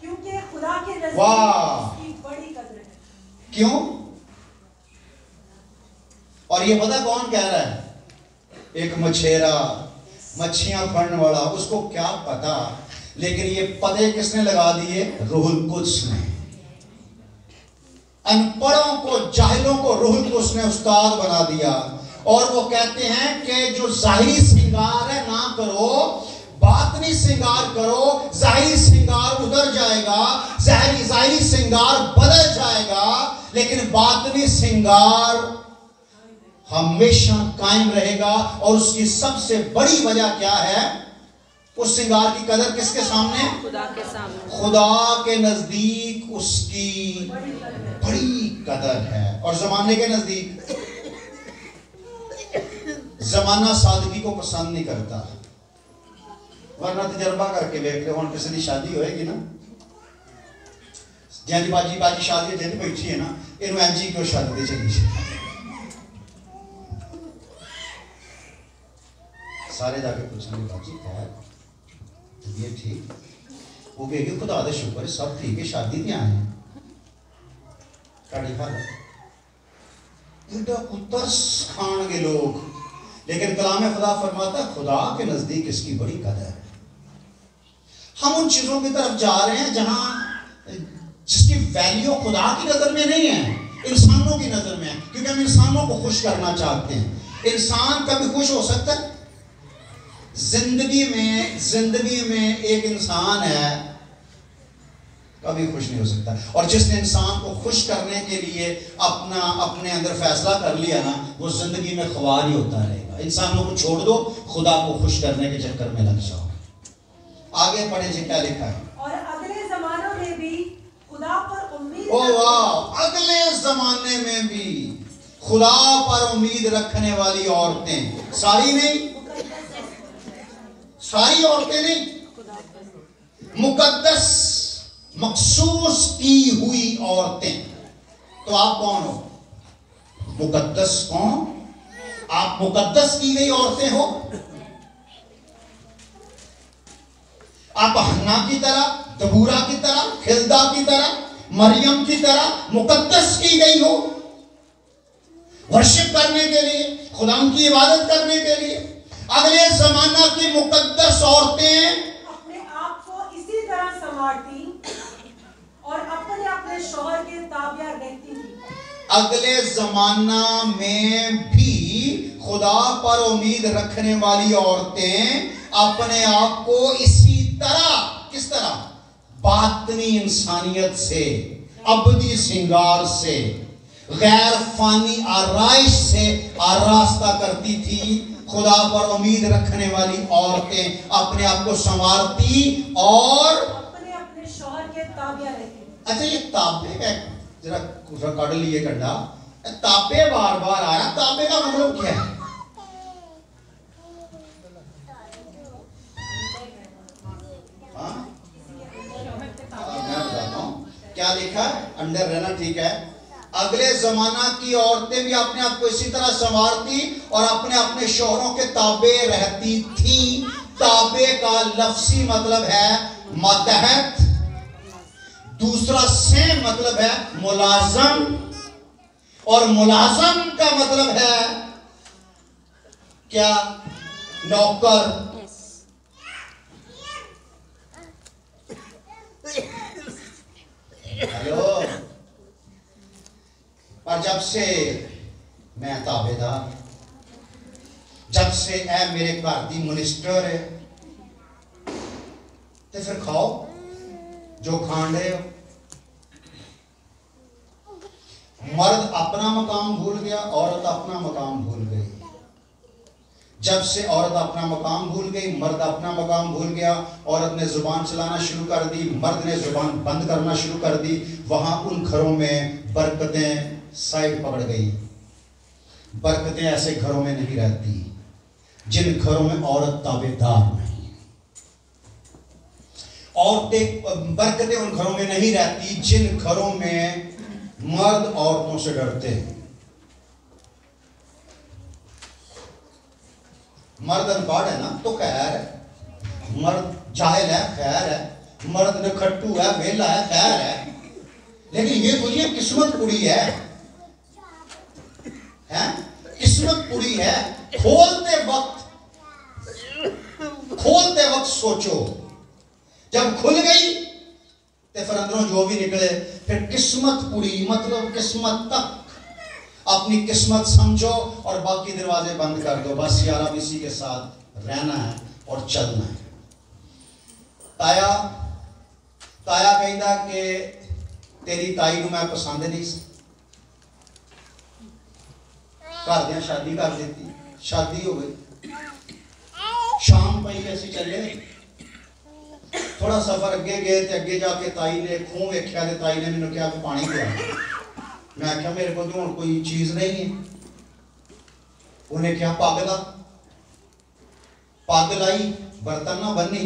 B: क्योंकि खुदा के नज़दीक इसकी बड़ी कदर है।
A: क्यों? और ये पता कौन कह रहा है? एक मछेरा, मच्छियां पकड़ने वाला, उसको क्या पता, लेकिन ये पते किसने लगा दिए? रूहुल कुद्स ने। अनपढ़ों को, जाहिलों को रूहुल कुद्स ने उस्ताद बना दिया। और वो कहते हैं कि जो जाहिरी श्रृंगार है ना करो, बातनी श्रृंगार करो। जाहिरी श्रृंगार उधर जाएगा, जाहिरी श्रृंगार बदल जाएगा, लेकिन बातनी श्रृंगार हमेशा कायम रहेगा। और उसकी सबसे बड़ी वजह क्या है? उस श्रृंगार की कदर किसके सामने?
C: खुदा के सामने।
A: खुदा के नजदीक उसकी बड़ी कदर है। और जमाने के नजदीक जमाना सादगी को पसंद नहीं करता, वरना तजर्बा करके देख लो, हम किसी की शादी होएगी ना, जैसी बाजी बाजी शादी जिन बैठी है ना, इन एंजी क्यों शादी चली, सारे जाके पूछेंगे बाजी क्या ये ठीक, वो कहेगी खुदा दा शुक्र सब ठीक है, शादी नहीं आए कड़ी हालत इतना कुतरस खान के लोग। लेकिन कलाम खुदा फरमाता है खुदा के नजदीक इसकी बड़ी कदर है। हम उन चीजों की तरफ जा रहे हैं जहां जिसकी वैल्यू खुदा की नजर में नहीं है, इंसानों की नजर में है, क्योंकि हम इंसानों को खुश करना चाहते हैं। इंसान कभी खुश हो सकता है? जिंदगी में एक इंसान है कभी खुश नहीं हो सकता। और जिसने इंसान को खुश करने के लिए अपने अंदर फैसला कर लिया ना, वो जिंदगी में ख्वार ही होता रहेगा। इंसानों को छोड़ दो, खुदा को खुश करने के चक्कर में लग जाओ। आगे पढ़े जी क्या लिखा है।
B: और अगले जमानों में भी खुदा पर उम्मीद,
A: ओ वाह, अगले जमाने में भी खुदा पर उम्मीद रखने वाली औरतें, सारी नहीं, सारी औरतें नहीं, मुकद्दस मखसूस की हुई औरतें। तो आप कौन हो? मुकद्दस कौन? आप मुकद्दस की गई औरतें हो। आप हन्ना की तरह, दबूरा की तरह, खिलदा की तरह, मरियम की तरह मुकद्दस की गई हो, वर्शिप करने के लिए, खुदा की इबादत करने के लिए। अगले जमाना की मुकद्दस औरतें
B: अपने आप को इसी तरह संवारती और अपने अपने शौहर के ताबिया रहती थी।
A: अगले जमाना में भी खुदा पर उम्मीद रखने वाली औरतें अपने आप को इसी तरह, किस तरह? बातनी इंसानियत से, अबदी सिंगार से, गैर फानी आराइश से आरास्ता करती थी। खुदा पर उम्मीद रखने वाली औरतें अपने आप को संवारती और
B: अपने अपने शौहर के ताबिया रहती।
A: अच्छा, ये ताबे है, जरा कड़ लिए गड्ढा, ताबे बार बार आया, ताबे का मतलब क्या है? मैं बताता हूँ क्या लिखा, अंडर रहना ठीक है। अगले जमाना की औरतें भी अपने आप को इसी तरह संवारती और अपने अपने शौहरों के ताबे रहती थी। ताबे का लफ्सी मतलब है मतहत, दूसरा से मतलब है मुलाजम, और मुलाजम का मतलब है क्या? नौकर। हेलो। और जब से मैं ताबेदार, जब से ए मेरे घर दी मिनिस्टर है, तो फिर खाओ जो खान रहे हो। मर्द अपना मकाम भूल गया, औरत अपना मकाम भूल गई। जब से औरत अपना मकाम भूल गई, मर्द अपना मकाम भूल गया। औरत ने जुबान चलाना शुरू कर दी, मर्द ने जुबान बंद करना शुरू कर दी। वहां उन घरों में बरकतें साइड पकड़ गई। बरकतें ऐसे घरों में नहीं रहती जिन घरों में औरत ताबेदार नहीं। औरतें, बरकतें उन घरों में नहीं रहती जिन घरों में मर्द औरतों से डरते हैं। मर्द अनपढ़ है ना तो खैर है, मर्द जाहिल है खैर है, मर्द नखट्टू है, वेला है खैर है, लेकिन ये बोलिए किस्मत पूरी है, हैं? किस्मत पूरी है। खोलते वक्त सोचो, जब खुल गई तो फिर अंदरों जो भी निकले, फिर किस्मत पूरी, मतलब किस्मत तक अपनी किस्मत समझो और बाकी दरवाजे बंद कर दो। बस यार अब इसी के साथ रहना है और चलना है। ताया कहता कि तेरी ताई को मैं पसंद नहीं, घर दियां शादी कर देती, शादी हो गई, शाम पई ऐसी चले, थोड़ा सफर अगे गए तो अगे जाके ताई ने खूह वेख्या, ताई ने मैंने कहा पानी पिया। मैं आख्या मेरे को तो कोई चीज नहीं है। उन्हें क्या पग ला, पग लाई, बर्तन ना बनी,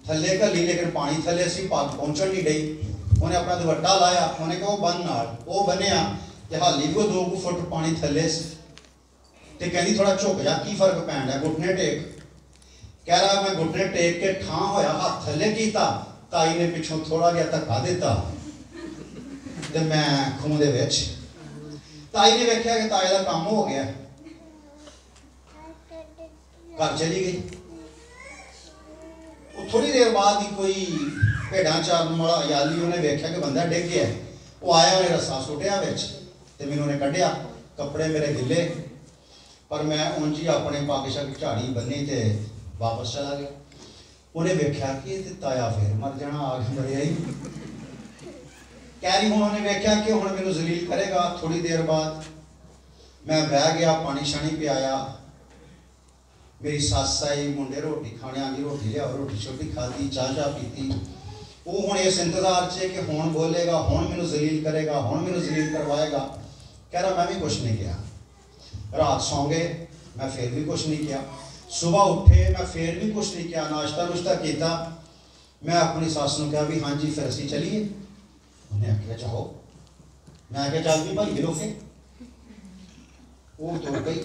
A: थले घली, लेकिन पानी थले सी, पग पहुंचन नहीं डई। उन्हें अपना दुपट्टा लाया, उन्हें कहा बन नाल, वो बनिया ते हाली भी 2 फुट पानी थले सी। ते कहनी थोड़ा झुक जा, की फर्क पैन है, घुटने टेक। कह रहा मैं घुटने टेक के ठां होया, हाथ थले कीता, ताई ने पिछों थोड़ा जिहा धक्का दिता ते मैं खूह दे विच। ताई ने वेख्या कि ताए दा काम हो गया, घर चली गई। थोड़ी देर बाद ही कोई भेड़ा चारन वाला याली उन्हें वेख्या कि बंदा डिग गया। वो आया, उन्हें रस्सा सुटिया विच ते मैनूं उन्हें कढ़िया, कपड़े मेरे गिले, पर मैं उंज ही अपने पग शग झाड़ी बन्नी ते वापस चला गया। उन्हें वेख्या कि ताया फिर मर जाना, आग मरिया ही। कह रही हूँ उन्हें वेख्या कि हुण मैनूं जलील करेगा। थोड़ी देर बाद मैं बह गया, पानी शानी पियाया। मेरी सस आई, मुंडे रोटी खाने आंदी, रोटी लियाओ, रोटी छोटी खाधी, चाह पीती। वो हुण इस इंतजार च कि हुण बोलेगा, हुण मैनूं जलील करेगा, हुण मैनूं जलील करवाएगा। कह रहा मैं भी कुछ नहीं किया। रात सौ गए, मैं फिर भी कुछ नहीं किया। सुबह उठे, मैं फिर भी कुछ नहीं किया। नाश्ता नुश्ता किया। मैं अपनी सस नूं कहा भी हाँ जी फिर असीं चलीए। उन्हें आख्या चाहो। मैं आख्या चल भी भाई गिरो के। वो तुर गई।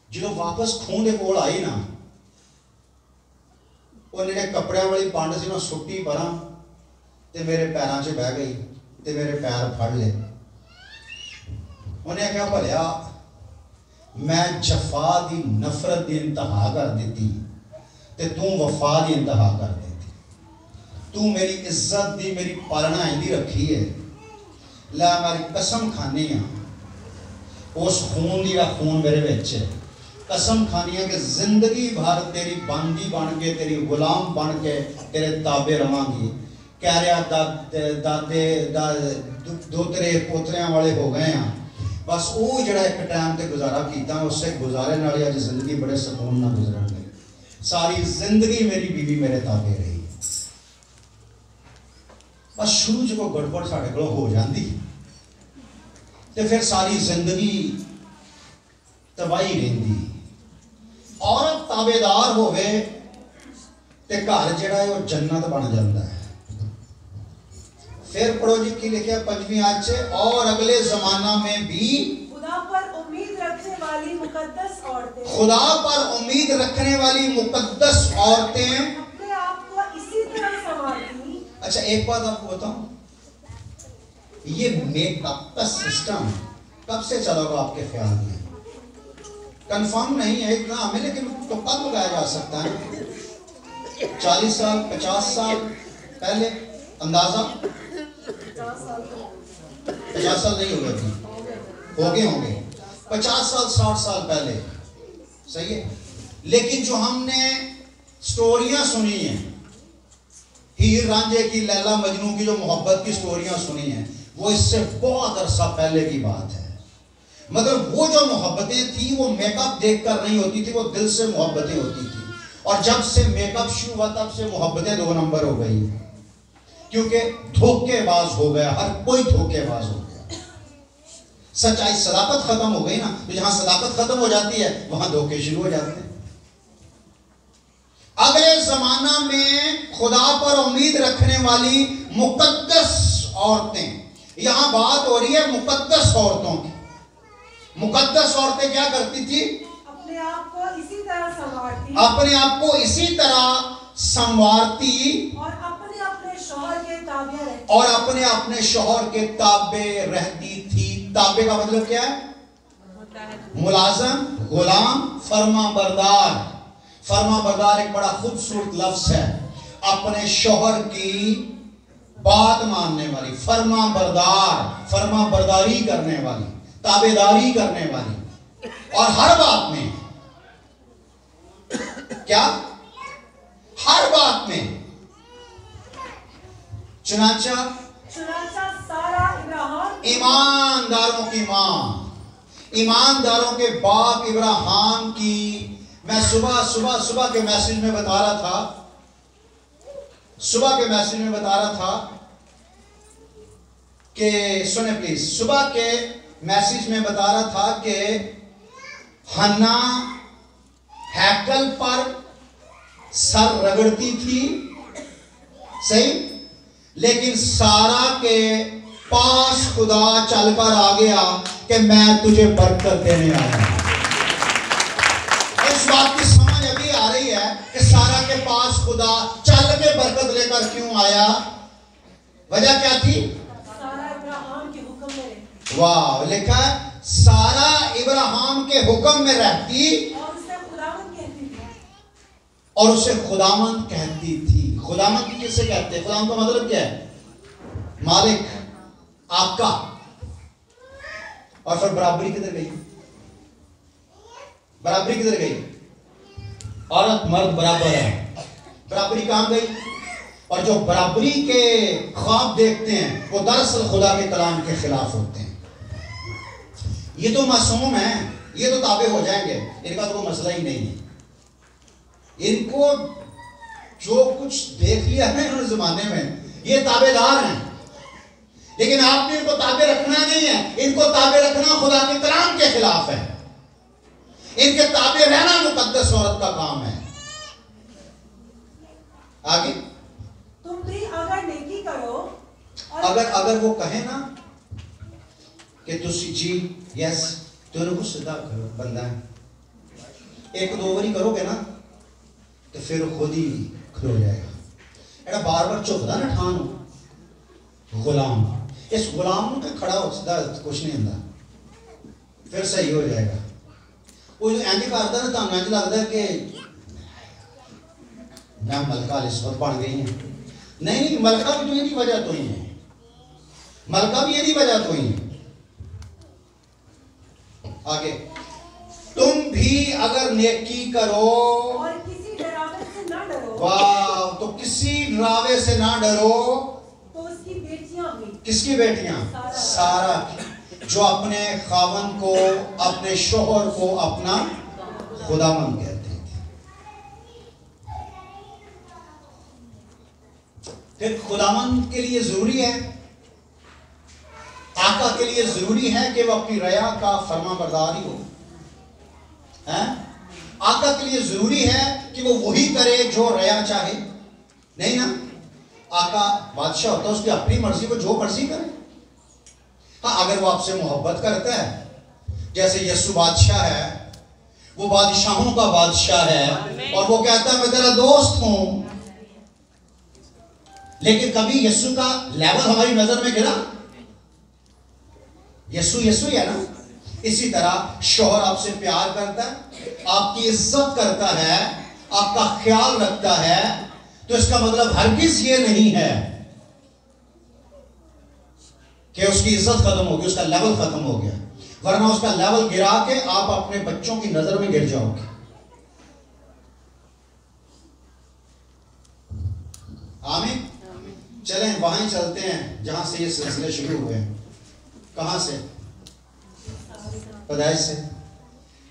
A: जो वापस खूह के कोल आई ना, वो जिहड़े कपड़ियां वाली पंड सी मैं सुट्टी परां ते मेरे पैरों 'च बह गई ते मेरे पैर फड़ ले। उन्हें आख्या भलिया मैं जफा दी नफरत की इंतहा कर दी ते तू वफा की इंतहा कर दी। तू मेरी इज्जत दी, मेरी पालना इंदी रखी है। लै मेरी कसम खानी आ, उस खून दी खून मेरे विच है। कसम खानी है कि जिंदगी भर तेरी बंदी बन के, तेरी गुलाम बन के तेरे ताबे रवांगी। कह रहा दादे दोतरे पोतरियां वाले हो गए हैं, बस वो जड़ा एक टाइम ते गुजारा किया, उससे गुजारे नाल अज जिंदगी बड़े सुकून ना गुजरन लगी। सारी जिंदगी मेरी बीवी मेरे ताबे रही। बस शुरू च कोई गड़बड़ साढ़े को हो जाती तो फिर सारी जिंदगी तबाही रही। औरत ताबेदार होवे ते घर जिहड़ा है वो जन्नत बन जाता है। फिर पढ़ो जी की लिखा 5वीं आयत से, और अगले जमाना में भी
B: खुदा पर उम्मीद रखने वाली मुकद्दस औरतें,
A: खुदा पर उम्मीद रखने वाली मुकद्दस औरतें
B: अपने आप को इसी तरह संवारती।
A: अच्छा एक बात आपको बताऊं, ये मेकअप का सिस्टम कब से चला हुआ आपके ख्याल में? कंफर्म नहीं है इतना हमें, लेकिन तो कब लगाया जा सकता है? 40 साल 50 साल पहले अंदाजा? 50 साल नहीं होगा जी, होंगे 50 साल 60 साल पहले, सही है। लेकिन जो हमने स्टोरियां सुनी हैं, हीर रांझे की, लैला मजनू की, जो मोहब्बत की स्टोरियां सुनी हैं, वो इससे बहुत अरसा पहले की बात है। मगर वो जो मोहब्बतें थी वो मेकअप देखकर नहीं होती थी, वो दिल से मोहब्बतें होती थी। और जब से मेकअप शुरू हुआ तब से मोहब्बतें 2 नंबर हो गई, क्योंकि धोखेबाज हो गया, हर कोई धोखेबाज हो गया। सच्चाई, सदाकत खत्म हो गई ना, तो जहां सदाकत खत्म हो जाती है वहां धोखे शुरू हो जाते हैं। अगले जमाना में खुदा पर उम्मीद रखने वाली मुकद्दस औरतें, यहां बात हो रही है मुकद्दस औरतों की। मुकद्दस औरतें क्या करती थी?
B: अपने आप को इसी तरह संवारती,
A: अपने आप को इसी तरह संवारती
B: और अपने अपने शौहर के ताबे रहती,
A: और अपने अपने शौहर के ताबे रहती थी। ताबे का मतलब क्या है? मुलाजम, गुलाम, फर्मा बरदार। फर्मा बरदार एक बड़ा खूबसूरत लफ्ज है। अपने शौहर की बात मानने वाली, फर्मा बरदार, फर्मा बरदारी करने वाली, ताबेदारी करने वाली, और हर बात में क्या? हर बात में। चुनाचा
B: सारा इब्राहिम,
A: ईमानदारों की मां, ईमानदारों के बाप इब्राहिम की। मैं सुबह के मैसेज में बता रहा था, कि सुने प्लीज, सुबह के मैसेज में बता रहा था कि हन्ना हैकल पर सर रगड़ती थी, सही, लेकिन सारा के पास खुदा चलकर आ गया कि मैं तुझे बरकत देने आया। इस बात की समझ अभी आ रही है कि सारा के पास खुदा चल के बरकत लेकर क्यों आया? वजह क्या थी?
B: सारा इब्राहिम के हुक्म में रहती
A: वाह, लिखा है सारा इब्राहिम के हुक्म में रहती
B: और उसे खुदावंद कहती थी।
A: और उसे खुदावंद कहती थी। खुदावंद किसे कहते हैं? खुदावंद का मतलब क्या है? मालिक, आपका। और फिर बराबरी किधर गई? बराबरी किधर गई? औरत मर्द बराबर है, बराबरी कहां गई? और जो बराबरी के ख्वाब देखते हैं वो दरअसल खुदा के कलाम के खिलाफ होते हैं। ये तो मासूम है, ये तो ताबे हो जाएंगे, इनका तो कोई मसला ही नहीं है। इनको जो कुछ देख लिया है ना उस जमाने में, ये ताबेदार हैं। लेकिन आपने इनको ताबे रखना नहीं है, इनको ताबे रखना खुदा के कलाम के खिलाफ है। इनके ताबे रहना मुकद्दस औरत का काम है। आगे,
B: तुम भी अगर नेकी करो और
A: अगर वो कहे ना कि तुसी जी यस तो उनको सीधा करो, बंदा है, एक दो बारी करोगे ना तो फिर खुद ही खलो जाएगा। एड़ा बार बार चुभदा ना ठान गुलाम, इस गुलाम को खड़ा हो सीधा कुछ नहीं होता, फिर सही हो जाएगा। वो जो एंडी करता ना तो इंज लगता है कि मैं मलका निस्बत बन गई है। नहीं, मलका भी तो यही वजह तो ही है, मलका भी यही वजह तो ही है। आगे, तुम भी अगर नेकी करो
B: और किसी डरावे से ना डरो,
A: वाह, तो किसी डरावे से ना डरो।
B: तो उसकी बेटियां हुई।
A: किसकी बेटियां? सारा की, जो अपने खावन को, अपने शोहर को अपना खुदावंद कहते थे। फिर खुदावंद के लिए जरूरी है, आका के लिए जरूरी है कि वो अपनी रया का फरमाबरदारी हो, हैं? आका के लिए जरूरी है कि वो वही करे जो रया चाहे, नहीं ना? आका बादशाह होता है, उसकी अपनी मर्जी, को जो मर्जी करे। हाँ, अगर वो आपसे मोहब्बत करता है, जैसे यीशु बादशाह है, वो बादशाहों का बादशाह है और वो कहता है मैं तेरा दोस्त हूं, लेकिन कभी यीशु का लेवल हमारी नजर में गिरा? यीशु यीशु है ना। इसी तरह शौहर आपसे प्यार करता है, आपकी इज्जत करता है, आपका ख्याल रखता है, तो इसका मतलब हरगिज ये नहीं है कि उसकी इज्जत खत्म हो गई, उसका लेवल खत्म हो गया, वरना उसका लेवल गिरा के आप अपने बच्चों की नजर में गिर जाओगे। आमीन। चलें वहां ही चलते हैं जहां से ये सिलसिले शुरू हुए हैं। कहां से? पैदाइश से।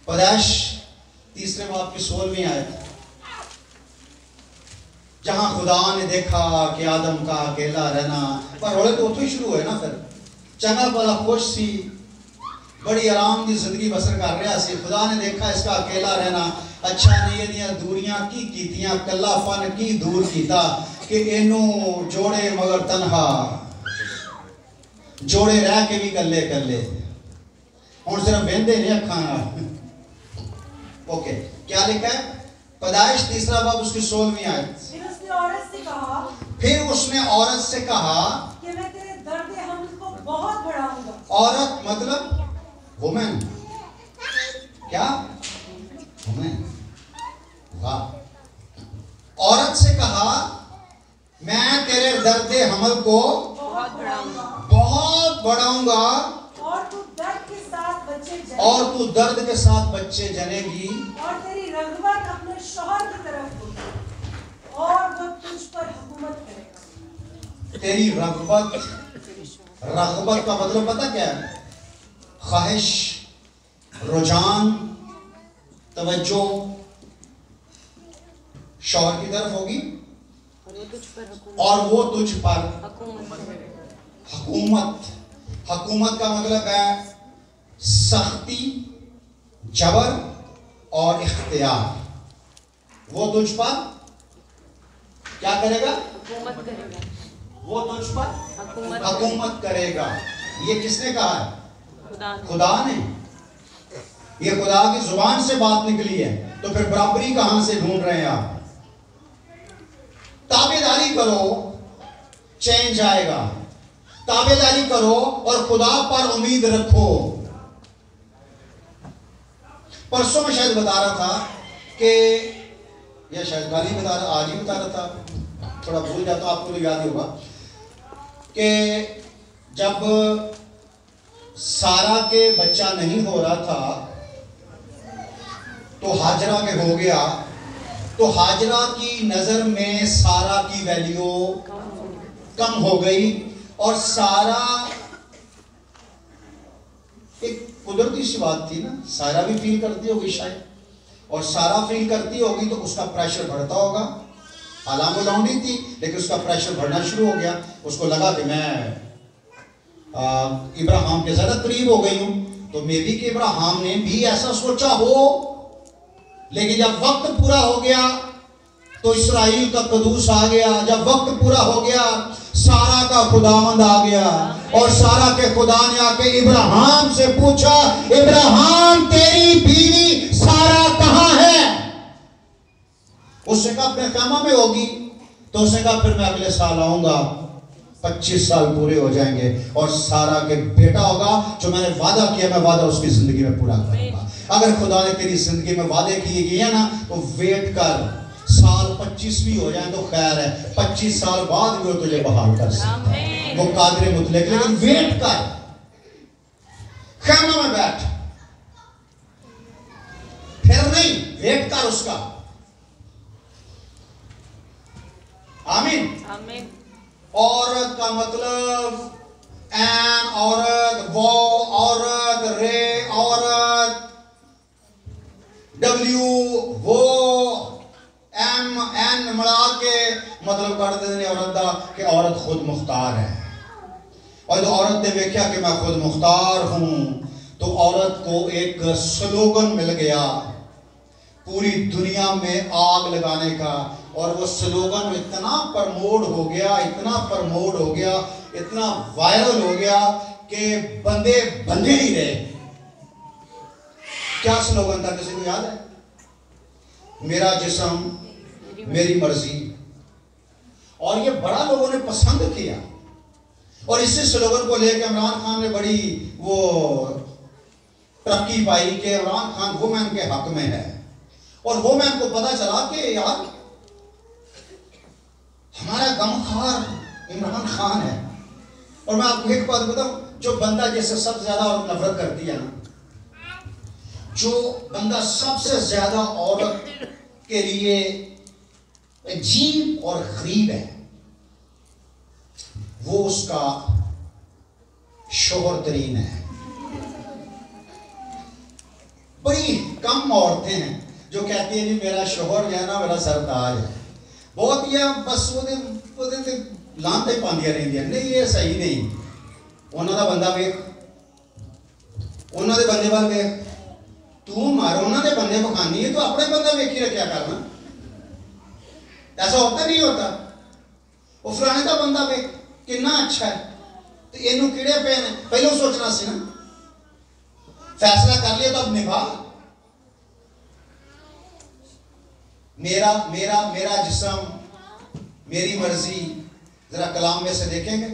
A: पैदाइश 3 बाब की 16वीं आयत, जहां खुदा ने देखा कि आदम का अकेला रहना, पर रोले तो उतो ही शुरू हुए ना। फिर चंगा भला खुश सी, बड़ी आराम की जिंदगी बसर कर रहा सी। खुदा ने देखा इसका अकेला रहना अच्छा नहीं, एदियां दूरियां की कीतियां, कल्लापन की दूर कीता कि इनू जोड़े मगर तनहा, जोड़े रह के भी कल्ले कल्ले, हुण सिर्फ बहते नहीं अखां। ओके, क्या लिखा है? पैदाइश 3 बाब उसकी 16वीं आयत।
B: फिर उसने औरत से कहा,
A: फिर उसने औरत से कहा
B: कि मैं तेरे दर्द हमल को बहुत बढ़ाऊंगा।
A: औरत मतलब वुमेन, क्या? वुमेन। वाह। औरत से कहा मैं तेरे दर्द हमल को
B: बहुत बढ़ाऊंगा,
A: बहुत बढ़ाऊंगा,
B: और तू दर्द के साथ बच्चे जनेगी,
A: और तू दर्द के साथ बच्चे जनेगी,
B: और तेरी रग़बत अपने शौहर की तरफ होगी, और वो तुझ पर हुकूमत करेगा।
A: तेरी रग़बत, रग़बत का मतलब पता क्या है? ख्वाहिश, रुझान, तवज्जो शौहर की तरफ होगी,
C: और वो तुझ पर
A: और वो तुझ पर
C: हुकूमत करेगा।
A: हुकूमत, हुकूमत का मतलब है सख्ती, जबर और इख्तियार। वो तुझ पर क्या करेगा?
C: हुकूमत करेगा।
A: वो तुझ पर हुकूमत करेगा। ये किसने कहा है?
C: खुदा।
A: खुदा ने। ये खुदा की जुबान से बात निकली है, तो फिर बराबरी कहां से ढूंढ रहे हैं आप? ताबेदारी करो, चेंज आएगा। ताबेदारी करो और खुदा पर उम्मीद रखो। परसों में शायद बता रहा था कि, या शायद कल ही बता रहा, आज ही बता रहा था, थोड़ा भूल जाता, आपको तो याद ही होगा कि जब सारा के बच्चा नहीं हो रहा था तो हाजरा के हो गया, तो हाजरा की नजर में सारा की वैल्यू कम हो गई और सारा, एक कुदरती सी बात थी ना, सारा भी फील करती होगी शायद, और सारा फील करती होगी तो उसका प्रेशर बढ़ता होगा। हालांकि वो लौंडी थी लेकिन उसका प्रेशर बढ़ना शुरू हो गया। उसको लगा कि मैं इब्राहिम के ज्यादा करीब हो गई हूं, तो मे बी कि इब्राहिम ने भी ऐसा सोचा हो। लेकिन जब वक्त पूरा हो गया तो इसराइल का कदूस आ गया। जब वक्त पूरा हो गया सारा का खुदावंद आ गया, और सारा के खुदा ने आके इब्राहिम से पूछा, इब्राहिम तेरी बीवी सारा कहां है? उसने कहा अपने खैमा में होगी। तो उसने कहा फिर मैं अगले साल आऊंगा, 25 साल पूरे हो जाएंगे और सारा के बेटा होगा। जो मैंने वादा किया मैं वादा उसकी जिंदगी में पूरा करूंगा। अगर खुदा ने तेरी जिंदगी में वादे किए गए हैं ना, तो वेट कर, साल 25 भी हो जाए तो खैर है, 25 साल बाद भी वो तुझे बहाल कर सकता है, वो कादिर मुतलक। लेकिन वेट कर, खैमा में बैठ, फिर नहीं, वेट कर उसका। आमीन।
C: आमीन।
A: औरत का मतलब एन औरत, वो औरत, रे औरत, डब्ल्यू वो, एम एन मिला के मतलब कर देने औरत का कि औरत खुद मुख्तार है। और जो औरत ने देखा कि मैं खुद मुख्तार हूं, तो औरत को एक स्लोगन मिल गया पूरी दुनिया में आग लगाने का। और वो स्लोगन इतना प्रमोट हो गया, इतना प्रमोट हो गया, इतना वायरल हो गया कि बंदे बंधे नहीं रहे। क्या स्लोगन था, किसी को याद है? मेरा जिस्म मेरी मर्जी। और ये बड़ा लोगों ने पसंद किया, और इसी स्लोगन को लेकर इमरान खान ने बड़ी वो तरक्की पाई कि इमरान खान वुमेन के हक में है। और वुमेन को पता चला कि यार हमारा गमखार इमरान खान है। और मैं आपको एक बात बताऊं, जो बंदा जैसे सबसे ज्यादा औरत नफरत करती है ना, जो बंदा सबसे ज्यादा औरत के लिए अजीब और गरीब है, वो उसका शोहर तरीन है। बड़ी कम औरतें हैं जो कहती है जी मेरा शोहर जो है ना मेरा सरताज है। बहुत ही बस वो लांते पांदियां रहिंदियां, नहीं ये सही नहीं। उन्होंने बंदा वेख, उन्होंने बंदे वाल वेख, तू मारो उन्होंने बंदे को खानी है तो अपने बंदा वेखी रखा करना। ऐसा होता नहीं होता। वो फलाने का बंदा वेख कितना अच्छा है, तो इनू कीड़े पे ने पहले सोचना सी ना, फैसला कर लिया तो अब निभा। मेरा मेरा मेरा जिस्म मेरी मर्जी, जरा कलाम में से देखेंगे।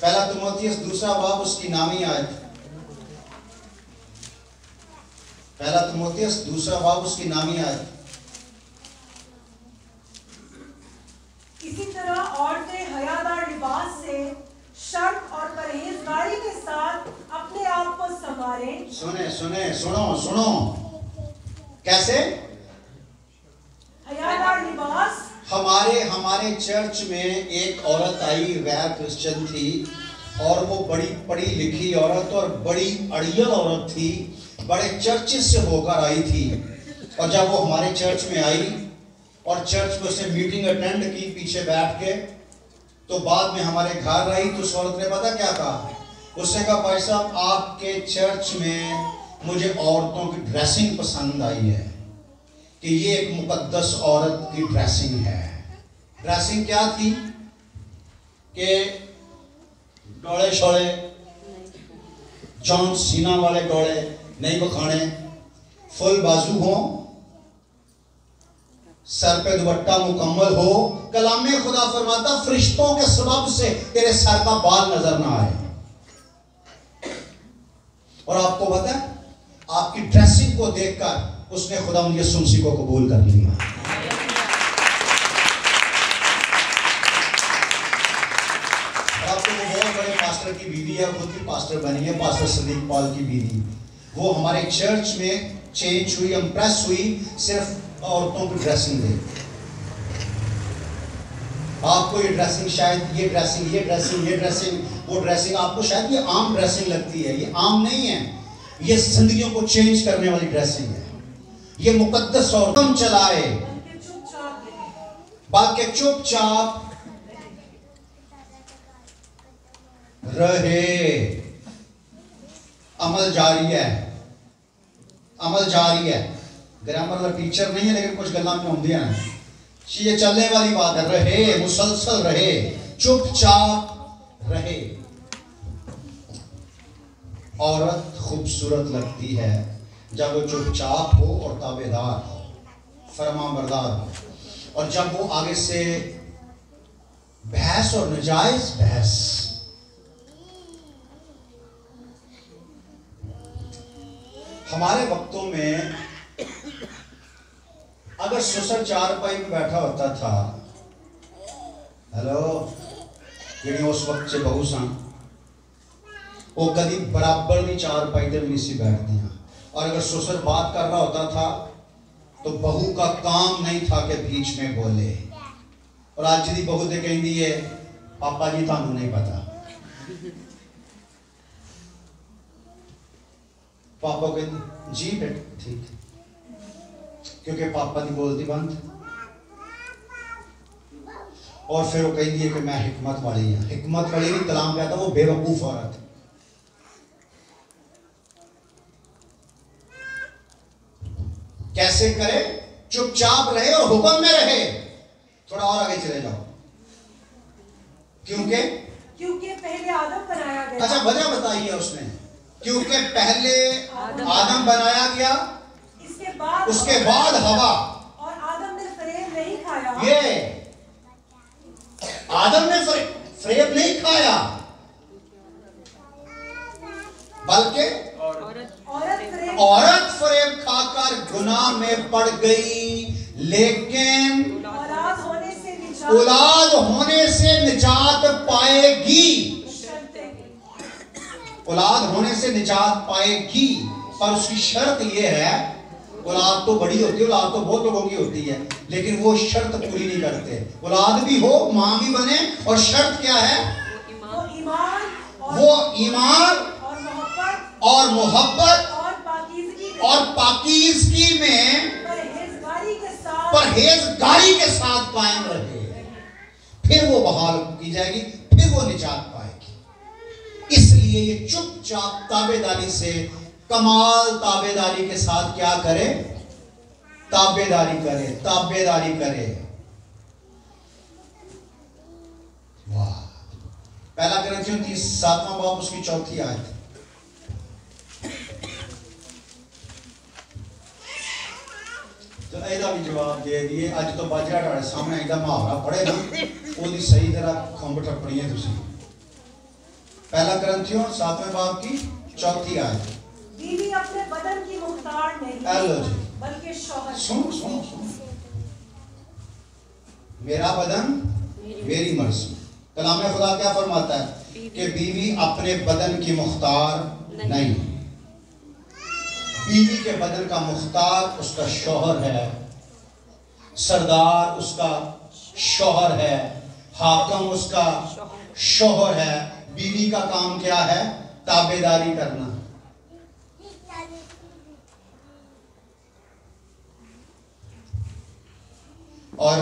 A: पहला तिमोथियस 2 बाब उसकी नामी आयत, पहला तिमोथियस 2 बाब उसकी नामी आयत।
B: इसी तरह औरतें हयादार लिबास से शर्त और परहेजगारी के साथ अपने आप को संवारें।
A: सुने सुने सुनो सुनो, कैसे
B: हयादार लिबास?
A: हमारे चर्च में एक औरत आई, गैर क्रिश्चियन थी, और वो बड़ी पढ़ी लिखी औरत और बड़ी अड़ियल औरत थी, बड़े चर्चेस से होकर आई थी। और जब वो हमारे चर्च में आई और चर्च में उसने मीटिंग अटेंड की पीछे बैठ के, तो बाद में हमारे घर आई तो उस औरत ने पता क्या कहा? उसने कहा भाई साहब आपके चर्च में मुझे औरतों की ड्रेसिंग पसंद आई है कि ये एक मुकद्दस औरत की ड्रेसिंग है। ड्रेसिंग क्या थी कि डोले शोले, जॉन सीना वाले डोले नहीं बखाने, फुल बाजू हो, सर पे दुपट्टा मुकम्मल हो। कलामे खुदा फरमाता फरिश्तों के सबब से तेरे सर का बाल नजर ना आए। और आपको पता है आपकी ड्रेसिंग को देखकर उसने खुदा यीशु मसीह को कबूल कर लिया। आपको वो बहुत बड़े पास्टर की बीवी है, खुद भी पास्टर बनी है, पास्टर सदीक पॉल की बीवी। वो हमारे चर्च में चेंज हुई, इंप्रेस हुई सिर्फ औरतों की ड्रेसिंग देख। आपको ये ड्रेसिंग शायद ये ड्रेसिंग वो ड्रेसिंग आपको शायद ये आम ड्रेसिंग लगती है। ये आम नहीं है, ये जिंदगियों को चेंज करने वाली ड्रेसिंग है। ये मुकद्दस और कम चलाए बाकी चुपचाप रहे। अमल जारी है, अमल जारी है। ग्रामर का टीचर नहीं है लेकिन कुछ गल्लां में होंदियां हैं। ये चलने वाली बात है। रहे, मुसलसल रहे, चुपचाप रहे। औरत खूबसूरत लगती है जब वो चुपचाप हो और ताबेदार हो, फरमाबरदार हो। और जब वो आगे से बहस और नजायज बहस, हमारे वक्तों में अगर ससुर चारपाई में बैठा होता था, हेलो जी उस वक्त से बहू सन वो कभी बराबर की चारपाई पे भी नहीं बैठती। और अगर ससुर बात कर रहा होता था तो बहू का काम नहीं था कि बीच में बोले। और आज जी बहू तो कहती है पापा जी थानू नहीं पता, पापा कहते जी बेटा ठीक, क्योंकि पापा की बोलती बंद। और फिर वो कहती है कि मैं हिकमत वाली हूं। हिकमत वाली नहीं, कलाम कहता वो बेवकूफ औरत। कैसे करे? चुपचाप रहे और हुक्म में रहे। थोड़ा और आगे चले जाओ। क्योंकि
B: पहले आदम बनाया गया।
A: अच्छा वजह बताइए उसने। क्योंकि पहले आदम बनाया गया, उसके बाद हवा।
B: और आदम ने फरेब नहीं खाया।
A: ये आदम ने फरेब नहीं खाया बल्कि औरत फरेब खाकर गुनाह में पड़ गई। लेकिन औलाद होने से निजात पाएगी। औलाद होने से निजात पाएगी, पर उसकी शर्त यह है, औलाद तो बड़ी होती है, औलाद तो बहुत लोगों की होती है, लेकिन वो शर्त पूरी नहीं करते। औलाद भी हो, मां भी बने, और शर्त क्या है? वो ईमान और मोहब्बत और पाकीज़गी में परहेजगारी के साथ कायम रहे। फिर वो बहाल की जाएगी, फिर वो निजात पाएगी। इसलिए ये चुपचाप ताबेदारी से, कमाल ताबेदारी के साथ क्या करे? ताबेदारी करे, ताबेदारी करे। वाह! पहला कुरिन्थियों 7वां बाब उसकी 4थी आयत। तो ऐदा भी जवाब दे दिए। अज तो बाजरा ढाड़े सामने ऐदा मुहावरा पढ़े ना, वो सही तरह खुंब टप्पनी है तुसी। पहला कुरिन्थियों 7वें बाब की 4थी आयत।
B: बीवी अपने बदन की मुख्तार नहीं, बल्कि शौहर।
A: सुनो मेरा बदन मेरी मर्जी। कलाम खुदा क्या फरमाता है कि बीवी अपने बदन की मुख्तार नहीं। बीवी के बदन का मुख्तार उसका शौहर है, सरदार उसका शौहर है, हाकम उसका शौहर है। बीवी का काम क्या है? ताबेदारी करना। और